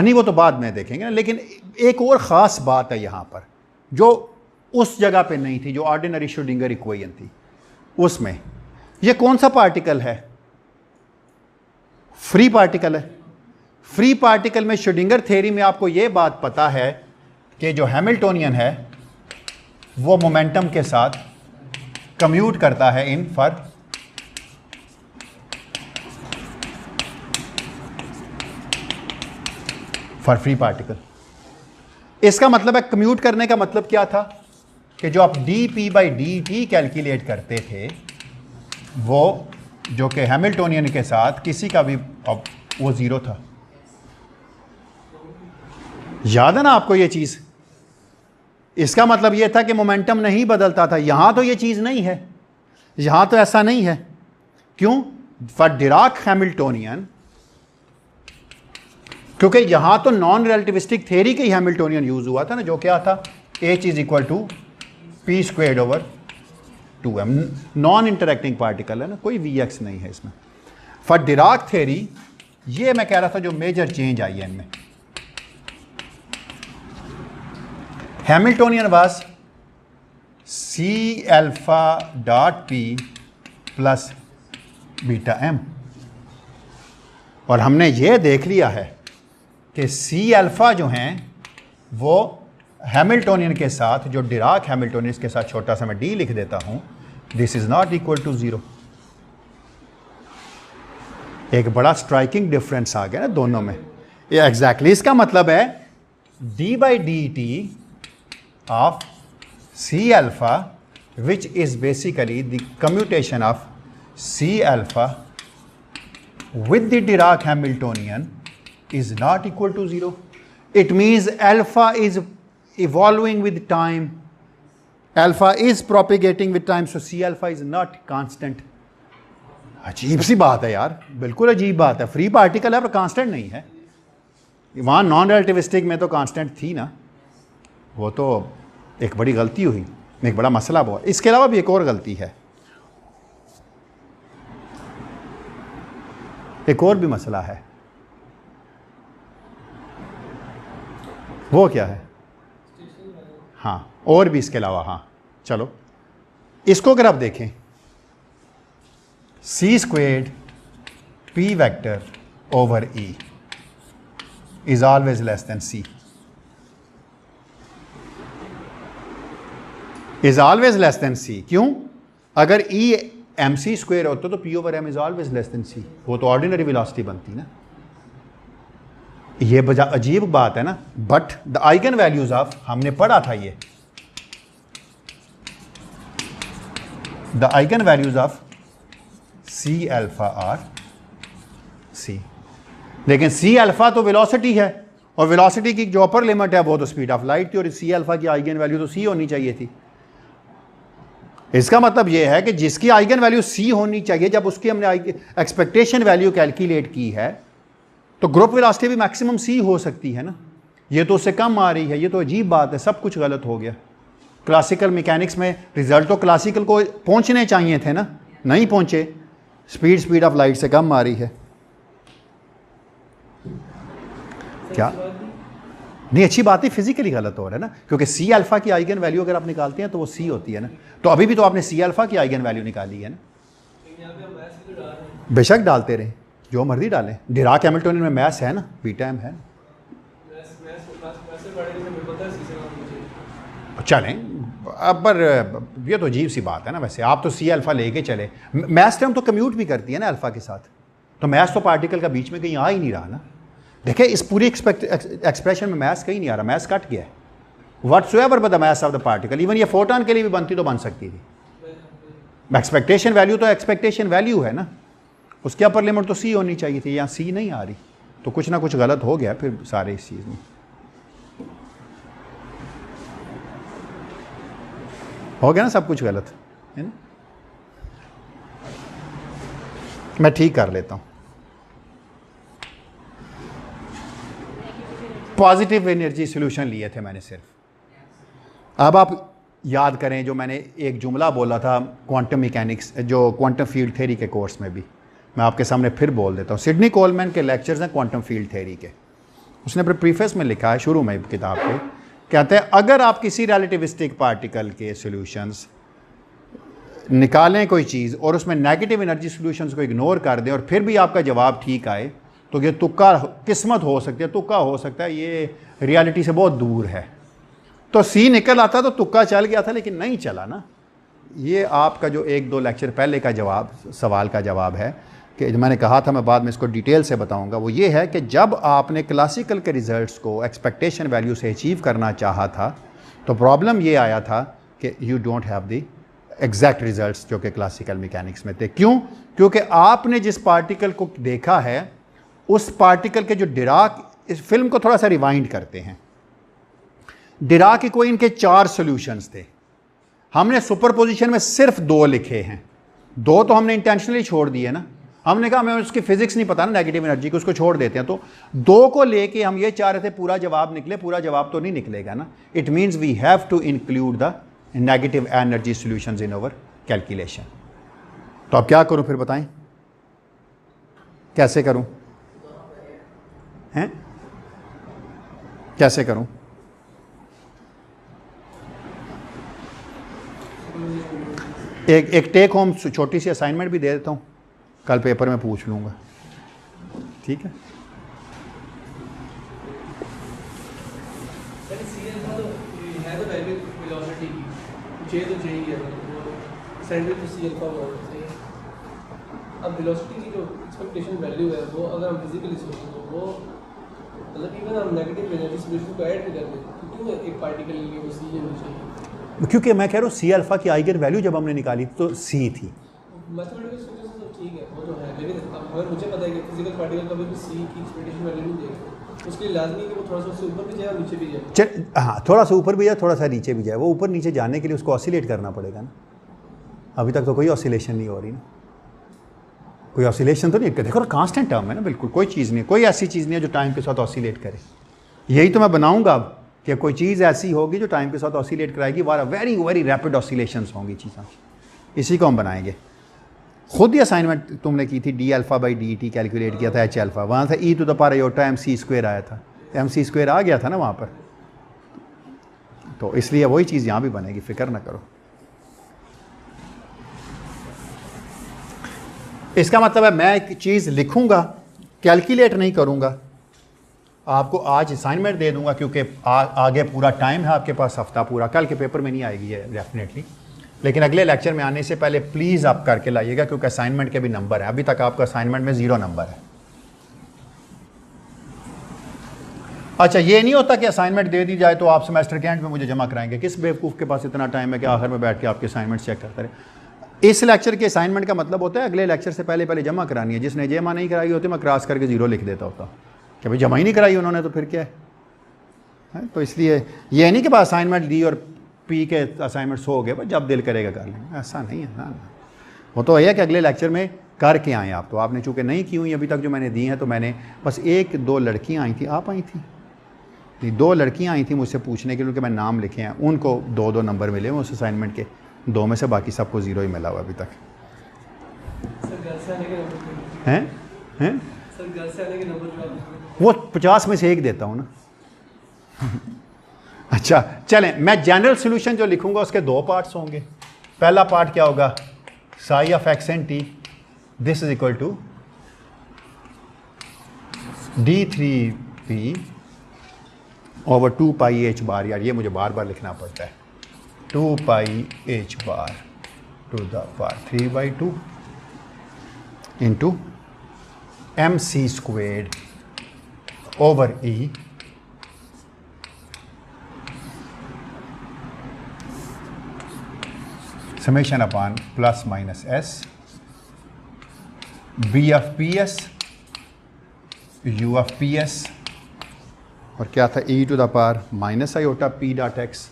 नहीं वो तो बाद में देखेंगे ना, लेकिन एक और ख़ास बात है यहाँ पर जो उस जगह पे नहीं थी, जो ऑर्डिनरी श्रोडिंगर इक्वेशन थी उसमें। ये कौन सा पार्टिकल है? फ्री पार्टिकल है। फ्री पार्टिकल में श्रोडिंगर थ्योरी में आपको ये बात पता है कि जो हैमिल्टोनियन है वो मोमेंटम के साथ कम्यूट करता है इन फॉर फ्री पार्टिकल। इसका मतलब है कम्यूट करने का मतलब क्या था कि जो आप dp/dt कैलकुलेट करते थे वो जो कि हैमिल्टोनियन के साथ किसी का भी वो ज़ीरो था। याद है ना आपको ये चीज़? इसका मतलब ये था कि मोमेंटम नहीं बदलता था। यहाँ तो ये चीज़ नहीं है, यहाँ तो ऐसा नहीं है। क्यों? फॉर डिराक हैमिल्टोनियन, क्योंकि यहाँ तो नॉन रिलेटिविस्टिक थ्योरी के ही हैमिल्टोनियन यूज़ हुआ था ना, जो क्या था, h is equal to p squared over 2m, non interacting particle है ना, कोई Vx नहीं है इसमें। फॉर डिराक थ्योरी ये मैं कह रहा था जो मेजर चेंज आई है इनमें, Hamiltonian was C alpha dot P plus beta m, और हमने ये देख लिया है कि C अल्फा जो हैं वो हैमिल्टोनियन के साथ, जो डिराक हैमिल्टोनियन के साथ छोटा सा मैं d लिख देता हूं, this is not equal to 0। एक बड़ा स्ट्राइकिंग डिफरेंस आ गया ना दोनों में, ये एग्जैक्टली इसका मतलब है d by d T of C alpha which is basically the commutation of C alpha with the Dirac Hamiltonian is not equal to 0. It means alpha is evolving with time, alpha is propagating with time, so C alpha is not constant. अजीब सी बात है यार, बिल्कुल अजीब बात है। फ्री पार्टिकल है पर कांस्टेंट नहीं है। वहाँ नॉन रिलेटिविस्टिक में तो कांस्टेंट थी ना, वो तो एक बड़ी गलती हुई, एक बड़ा मसला हुआ। इसके अलावा भी एक और गलती है, एक और भी मसला है। वो क्या है? हाँ, और भी इसके अलावा, हाँ चलो इसको अगर आप देखें, C squared P vector over E is always less than C, is always less than C। क्यों? अगर E mc स्क्वेयर होता तो P over M is always less than C, वो तो ऑर्डिनरी वेलोसिटी बनती ना। ये बजा अजीब बात है ना, but the eigenvalues of, हमने पढ़ा था ये, the eigenvalues of C alpha are C, लेकिन C अल्फा तो वेलोसिटी है, और वेलोसिटी की जो अपर लिमिट है वो तो स्पीड ऑफ लाइट थी, और C अल्फा की आइगन वैल्यू तो C होनी चाहिए थी। इसका मतलब यह है कि जिसकी आइगन वैल्यू C होनी चाहिए, जब उसकी हमने एक्सपेक्टेशन वैल्यू कैलकुलेट की है, तो ग्रुप वेलोसिटी भी मैक्सिमम C हो सकती है ना। ये तो उससे कम आ रही है, ये तो अजीब बात है, सब कुछ गलत हो गया। क्लासिकल मैकेनिक्स में रिजल्ट तो क्लासिकल को पहुंचने चाहिए थे ना, नहीं पहुंचे, स्पीड ऑफ लाइट से कम आ रही है। क्या नहीं, अच्छी बात है, फिजिकली गलत हो रहा है ना, क्योंकि C अल्फा की आइगन वैल्यू अगर आप निकालते हैं तो वो C होती है ना। तो अभी भी तो आपने C अल्फा की आइगन वैल्यू निकाली है ना, बेशक डालते रहे, जो मर्जी डालें। डिराक हैमिल्टोनियन में मैथ्स है ना, बीटा m है ना। चलें अब, पर ये तो अजीब सी बात है ना। वैसे आप तो C अल्फा लेके चले, मैथ्स टर्म तो कम्यूट भी करती है ना अल्फा के साथ, तो मैथ्स तो पार्टिकल का बीच में कहीं आ ही नहीं रहा ना। देखिए इस पूरी एक्सप्रेशन में मैथ्स कहीं नहीं आ रहा, मैथ्स कट गया है। Whatsoever but the maths of the particle, even ये फोटोन के लिए भी बनती तो बन सकती थी। एक्सपेक्टेशन वैल्यू तो एक्सपेक्टेशन वैल्यू है ना, उसके अपर लिमिट तो C होनी चाहिए थी, यहाँ C नहीं आ रही, तो कुछ ना कुछ गलत हो गया फिर सारे इस चीज़ में। हो गया ना सब कुछ गलत है ना। मैं ठीक कर लेता हूँ। पॉजिटिव एनर्जी सॉल्यूशन लिए थे मैंने सिर्फ। अब आप याद करें जो मैंने एक जुमला बोला था क्वांटम मैकेनिक्स, जो क्वांटम फील्ड थ्योरी के कोर्स में भी, मैं आपके सामने फिर बोल देता हूँ। सिडनी कोलमैन के लेक्चर्स हैं क्वांटम फील्ड थ्योरी के, उसने अपने प्रीफेस में लिखा है शुरू में किताब के, कहते हैं अगर आप किसी रिलेटिविस्टिक पार्टिकल के सॉल्यूशंस निकालें कोई चीज़ और उसमें नेगेटिव एनर्जी सॉल्यूशंस को इग्नोर कर दें और फिर भी आपका जवाब ठीक आए, तो ये तुक्का किस्मत हो सकती है, तुक्का हो सकता है, ये रियलिटी से बहुत दूर है। तो C निकल आता तो तुक्का चल गया था, लेकिन नहीं चला ना। ये आपका जो 1-2 लेक्चर पहले का जवाब, सवाल का जवाब है कि जो मैंने कहा था, मैं बाद में इसको डिटेल से बताऊंगा। वो ये है कि जब आपने क्लासिकल के रिजल्ट्स को एक्सपेक्टेशन वैल्यू से अचीव करना चाहा था, तो प्रॉब्लम ये आया था कि you don't have the exact results जो कि क्लासिकल मैकेनिक्स में थे। क्यों? क्योंकि आपने जिस पार्टिकल को देखा है उस पार्टिकल के जो डिराक, इस फिल्म को थोड़ा सा रिवाइंड करते हैं, डिराक इक्वेशन के 4 सॉल्यूशंस थे। हमने सुपरपोजिशन में सिर्फ 2 लिखे हैं, 2 तो हमने इंटेंशनली छोड़ दिए ना। हमने कहा हमें उसकी फिजिक्स नहीं पता ना नेगेटिव एनर्जी की, उसको छोड़ देते हैं। तो 2 को लेके हम ये चाह रहे थे पूरा जवाब निकले, पूरा जवाब तो नहीं निकलेगा ना। It means we have to include the negative energy solutions in our calculation. तो अब क्या करूं फिर बताएं, कैसे करूं, हैं कैसे करूं? एक टेक होम छोटी सी असाइनमेंट भी दे देता हूं, कल पेपर में पूछ लूंगा, ठीक है? अब वेलोसिटी की जो एक्सपेक्टेशन वैल्यू है वो अगर हम फिजिकली सोचें तो वो मतलब इवन हम नेगेटिव एनर्जी सॉल्यूशन को ऐड भी कर दें तो क्यों एक पार्टिकल के लिए वो सी होनी चाहिए? क्योंकि मैं कह रहा हूँ सी अल्फा की आइगन वैल्यू जब हमने निकाली तो सी थी। मैथमेटिकल सोचने से तो ठीक है, वो तो है, लेकिन अब अगर मुझे पता है कि फिजिकल पार्टिकल कभी भी सी की एक्सपेक्टेशन वैल्यू नहीं देगा, उसके लिए लाजमी है कि वो थोड़ा सा उससे ऊपर भी जाए और नीचे भी जाए। हाँ, थोड़ा सा ऊपर भी जाए, थोड़ा सा नीचे भी जाए। वो ऊपर नीचे जाने के लिए उसको ऑसिलेट करना पड़ेगा ना। अभी तक तो कोई ऑसिलेशन नहीं हो रही ना, कोई ऑसिलेशन तो नहीं। देखो कांस्टेंट टर्म है ना, बिल्कुल कोई चीज़ नहीं, कोई ऐसी चीज़ नहीं है जो टाइम के साथ ऑसिलेट करे। यही तो मैं बनाऊंगा अब कि कोई चीज़ ऐसी होगी जो टाइम के साथ ऑसिलेट कराएगी, वेरी वेरी रैपिड ऑसिलेशंस होंगी चीज़ें, इसी को हम बनाएंगे। खुद ही असाइनमेंट तुमने की थी, d alpha by d t calculate किया था एच अल्फ़ा, वहाँ से e to the power iota m c square आया था, एम सी स्क्वायर आ गया था ना वहाँ पर, तो इसलिए वही चीज़ यहाँ भी बनेगी, फिक्र ना करो। इसका मतलब है मैं एक चीज़ लिखूंगा, कैलकुलेट नहीं करूंगा, आपको आज असाइनमेंट दे दूंगा क्योंकि आगे पूरा टाइम है आपके पास, हफ्ता पूरा, कल के पेपर में नहीं आएगी ये डेफिनेटली, लेकिन अगले लेक्चर में आने से पहले प्लीज़ आप करके लाइएगा क्योंकि असाइनमेंट के भी नंबर है। अभी तक आपका असाइनमेंट में 0 नंबर है। अच्छा, ये नहीं होता कि असाइनमेंट दे दी जाए तो आप सेमेस्टर के एंड में मुझे जमा कराएंगे। किस बेवकूफ़ के पास इतना टाइम है कि आखिर में बैठ के आपके असाइनमेंट चेक करते रहे। इस लेक्चर के असाइनमेंट का मतलब होता है अगले लेक्चर से पहले जमा करानी है। जिसने जमा नहीं कराई होती मैं क्रॉस करके 0 लिख देता होता कि भाई जमा ही नहीं कराई उन्होंने, तो फिर क्या है? तो इसलिए ये नहीं कि बस असाइनमेंट दी और पी के असाइनमेंट्स हो गए, बस जब दिल करेगा कर लेंगे, ऐसा नहीं है ना। वो तो है कि अगले लेक्चर में करके आएँ आप। तो आपने चूँकि नहीं की हुई अभी तक जो मैंने दी हैं, तो मैंने बस 1-2 लड़कियाँ आई थी, आप आई थी, 2 लड़कियाँ आई थी मुझसे पूछने के लिए, उनके मैं नाम लिखे हैं, उनको 2-2 नंबर मिले उस असाइनमेंट के, 2 में से बाकी सबको 0 ही मिला हुआ अभी तक। हैं हैं वो 50 में से 1 देता हूँ ना। अच्छा चलें, मैं जनरल सोल्यूशन जो लिखूंगा उसके 2 पार्ट्स होंगे। पहला पार्ट क्या होगा, psi of x and t, this is equal to d3p over 2 pi h bar. यार ये मुझे बार बार लिखना पड़ता है, 2 pi h bar to the power 3/2 into m c squared over e summation upon plus minus s b of p s u of p s और क्या था e to the power minus iota P dot x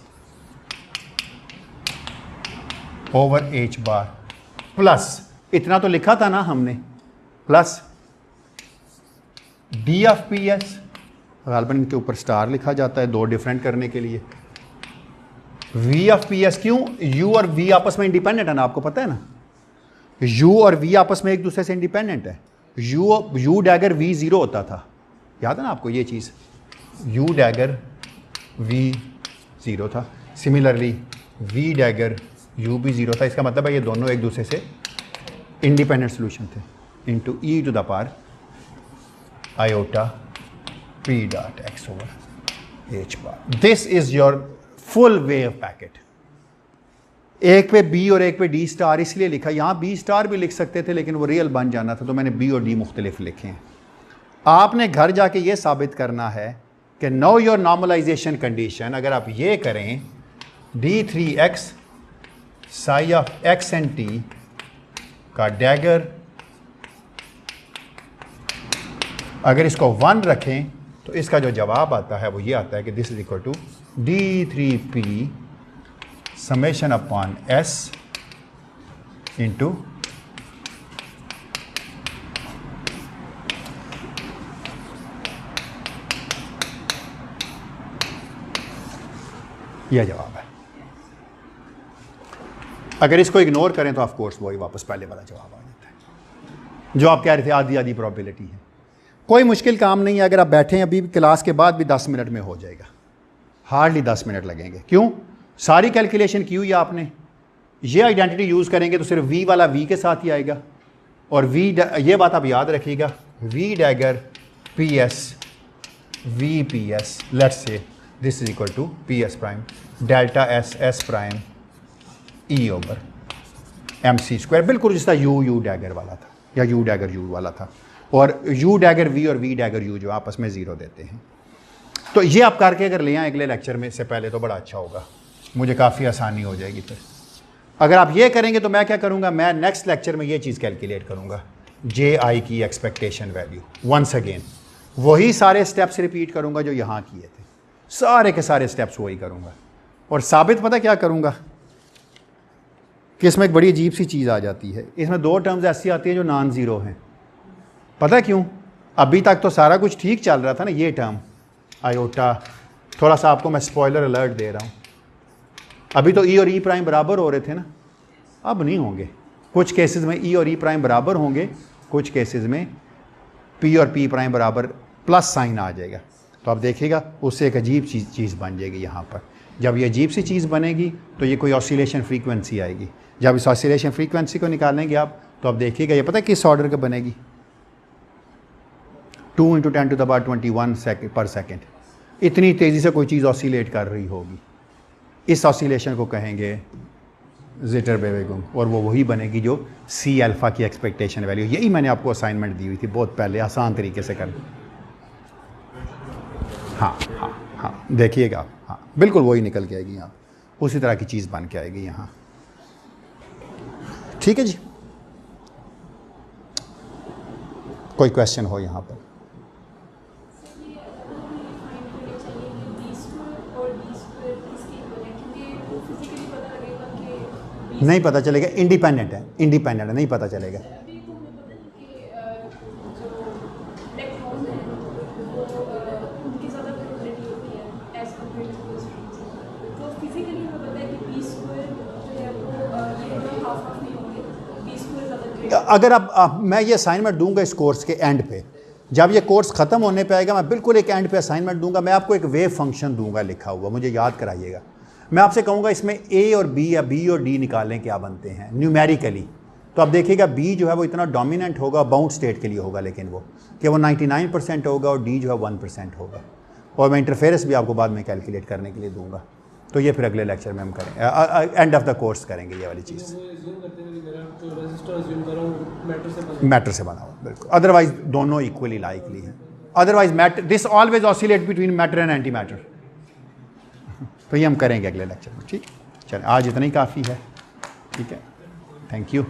over H bar plus इतना तो लिखा था ना हमने, plus d of p s, गालबन इनके ऊपर स्टार लिखा जाता है 2 डिफरेंट करने के लिए, वी ऑफ पी एस। क्यों? यू और वी आपस में इंडिपेंडेंट है ना, आपको पता है ना, यू और वी आपस में एक दूसरे से इंडिपेंडेंट है। यू डैगर वी 0 होता था, याद है ना आपको ये चीज़, यू डैगर वी 0 था, सिमिलरली वी डैगर यू भी 0 था। इसका मतलब है ये दोनों एक दूसरे से इंडिपेंडेंट सोल्यूशन थे, into e to the power iota P dot x over H bar. This is your full wave packet. एक पे बी और एक पे डी स्टार इसलिए लिखा, यहाँ बी स्टार भी लिख सकते थे लेकिन वो रियल बन जाना था, तो मैंने बी और डी मुख्तलिफ लिखे हैं। आपने घर जाके ये साबित करना है कि नो योर नॉर्मलाइजेशन कंडीशन, अगर आप ये करें d3x Sai of x and T का डैगर, अगर इसको 1 रखें तो इसका जो जवाब आता है वो ये आता है कि this is equal to d3p summation upon s into यह जवाब है। अगर इसको इग्नोर करें तो ऑफ कोर्स वही वापस पहले वाला जवाब आ जाता है जो आप कह रहे थे, आधी आधी प्रोबेबिलिटी है। कोई मुश्किल काम नहीं है, अगर आप बैठें अभी क्लास के बाद भी 10 मिनट में हो जाएगा, हार्डली 10 मिनट लगेंगे। क्यों? सारी कैलकुलेशन की हुई आपने। ये आइडेंटिटी यूज़ करेंगे तो सिर्फ वी वाला वी के साथ ही आएगा, और वी, ये बात आप याद रखिएगा, v dagger p s v p s, let's say this is equal to p s prime delta s s prime e over m c square, बिल्कुल जिसका यू डैगर वाला था या यू डैगर यू वाला था, और यू डैगर वी और वी डैगर यू जो आपस में ज़ीरो देते हैं। तो ये आप करके अगर ले आए अगले लेक्चर में से पहले तो बड़ा अच्छा होगा, मुझे काफ़ी आसानी हो जाएगी। फिर अगर आप ये करेंगे तो मैं क्या करूँगा, मैं नेक्स्ट लेक्चर में ये चीज़ कैलकुलेट करूँगा, जे आई की एक्सपेक्टेशन वैल्यू। वंस अगेन वही सारे स्टेप्स रिपीट करूँगा जो यहाँ किए थे, सारे के सारे स्टेप्स वही करूँगा। और साबित पता क्या करूँगा कि इसमें एक बड़ी अजीब सी चीज़ आ जाती है, इसमें दो टर्म्स ऐसी आती है जो नॉन ज़ीरो हैं। पता क्यों? अभी तक तो सारा कुछ ठीक चल रहा था ना, ये टर्म आयोटा, थोड़ा सा आपको मैं स्पॉइलर अलर्ट दे रहा हूँ, अभी तो ई और ई प्राइम बराबर हो रहे थे ना, अब नहीं होंगे। कुछ केसेस में ई और ई प्राइम बराबर होंगे, कुछ केसेस में पी और पी प्राइम बराबर प्लस साइन आ जाएगा। तो आप देखिएगा उससे एक अजीब चीज़ बन जाएगी यहाँ पर। जब ये अजीब सी चीज़ बनेगी तो ये कोई ऑसिलेशन फ्रीक्वेंसी आएगी। जब इस ऑसिलेशन फ्रीक्वेंसी को निकालेंगे आप, तो आप देखिएगा ये पता है किस ऑर्डर का बनेगी, 2 × 10⁻21 पर सेकेंड। इतनी तेज़ी से कोई चीज़ ऑसिलेट कर रही होगी, इस ऑसिलेशन को कहेंगे ज़िटरबेवेगुम, और वो वही बनेगी जो सी अल्फ़ा की एक्सपेक्टेशन वैल्यू। यही मैंने आपको असाइनमेंट दी हुई थी बहुत पहले, आसान तरीके से कर। हाँ हाँ हाँ, देखिएगा आप, हाँ बिल्कुल वही निकल के आएगी यहाँ, उसी तरह की चीज़ बन के आएगी यहाँ। ठीक है जी, कोई क्वेश्चन हो यहाँ पर? नहीं पता चलेगा, इंडिपेंडेंट है, इंडिपेंडेंट है, नहीं पता चलेगा। अगर आप मैं ये असाइनमेंट दूंगा इस कोर्स के एंड पे, जब ये कोर्स ख़त्म होने पे आएगा, मैं बिल्कुल एक एंड पे असाइनमेंट दूंगा, मैं आपको एक वेव फंक्शन दूंगा लिखा हुआ, मुझे याद कराइएगा। मैं आपसे कहूँगा इसमें ए और बी या बी और डी निकालें क्या बनते हैं न्यूमेरिकली। तो आप देखिएगा बी जो है वो इतना डोमिनेंट होगा बाउंड स्टेट के लिए होगा, लेकिन वो कि वो 99% होगा, और डी जो है 1% होगा। और मैं इंटरफेरेंस भी आपको बाद में कैलकुलेट करने के लिए दूंगा। तो ये फिर अगले लेक्चर में हम करेंगे, एंड ऑफ द कोर्स करेंगे ये वाली चीज़। मैटर से बना हुआ बिल्कुल, अदरवाइज दोनों इक्वली लाइकली हैं। Otherwise matter, this always oscillate between matter and anti matter. तो ये हम करेंगे अगले लेक्चर में। ठीक, चलें आज इतना ही काफ़ी है। ठीक है, थैंक यू।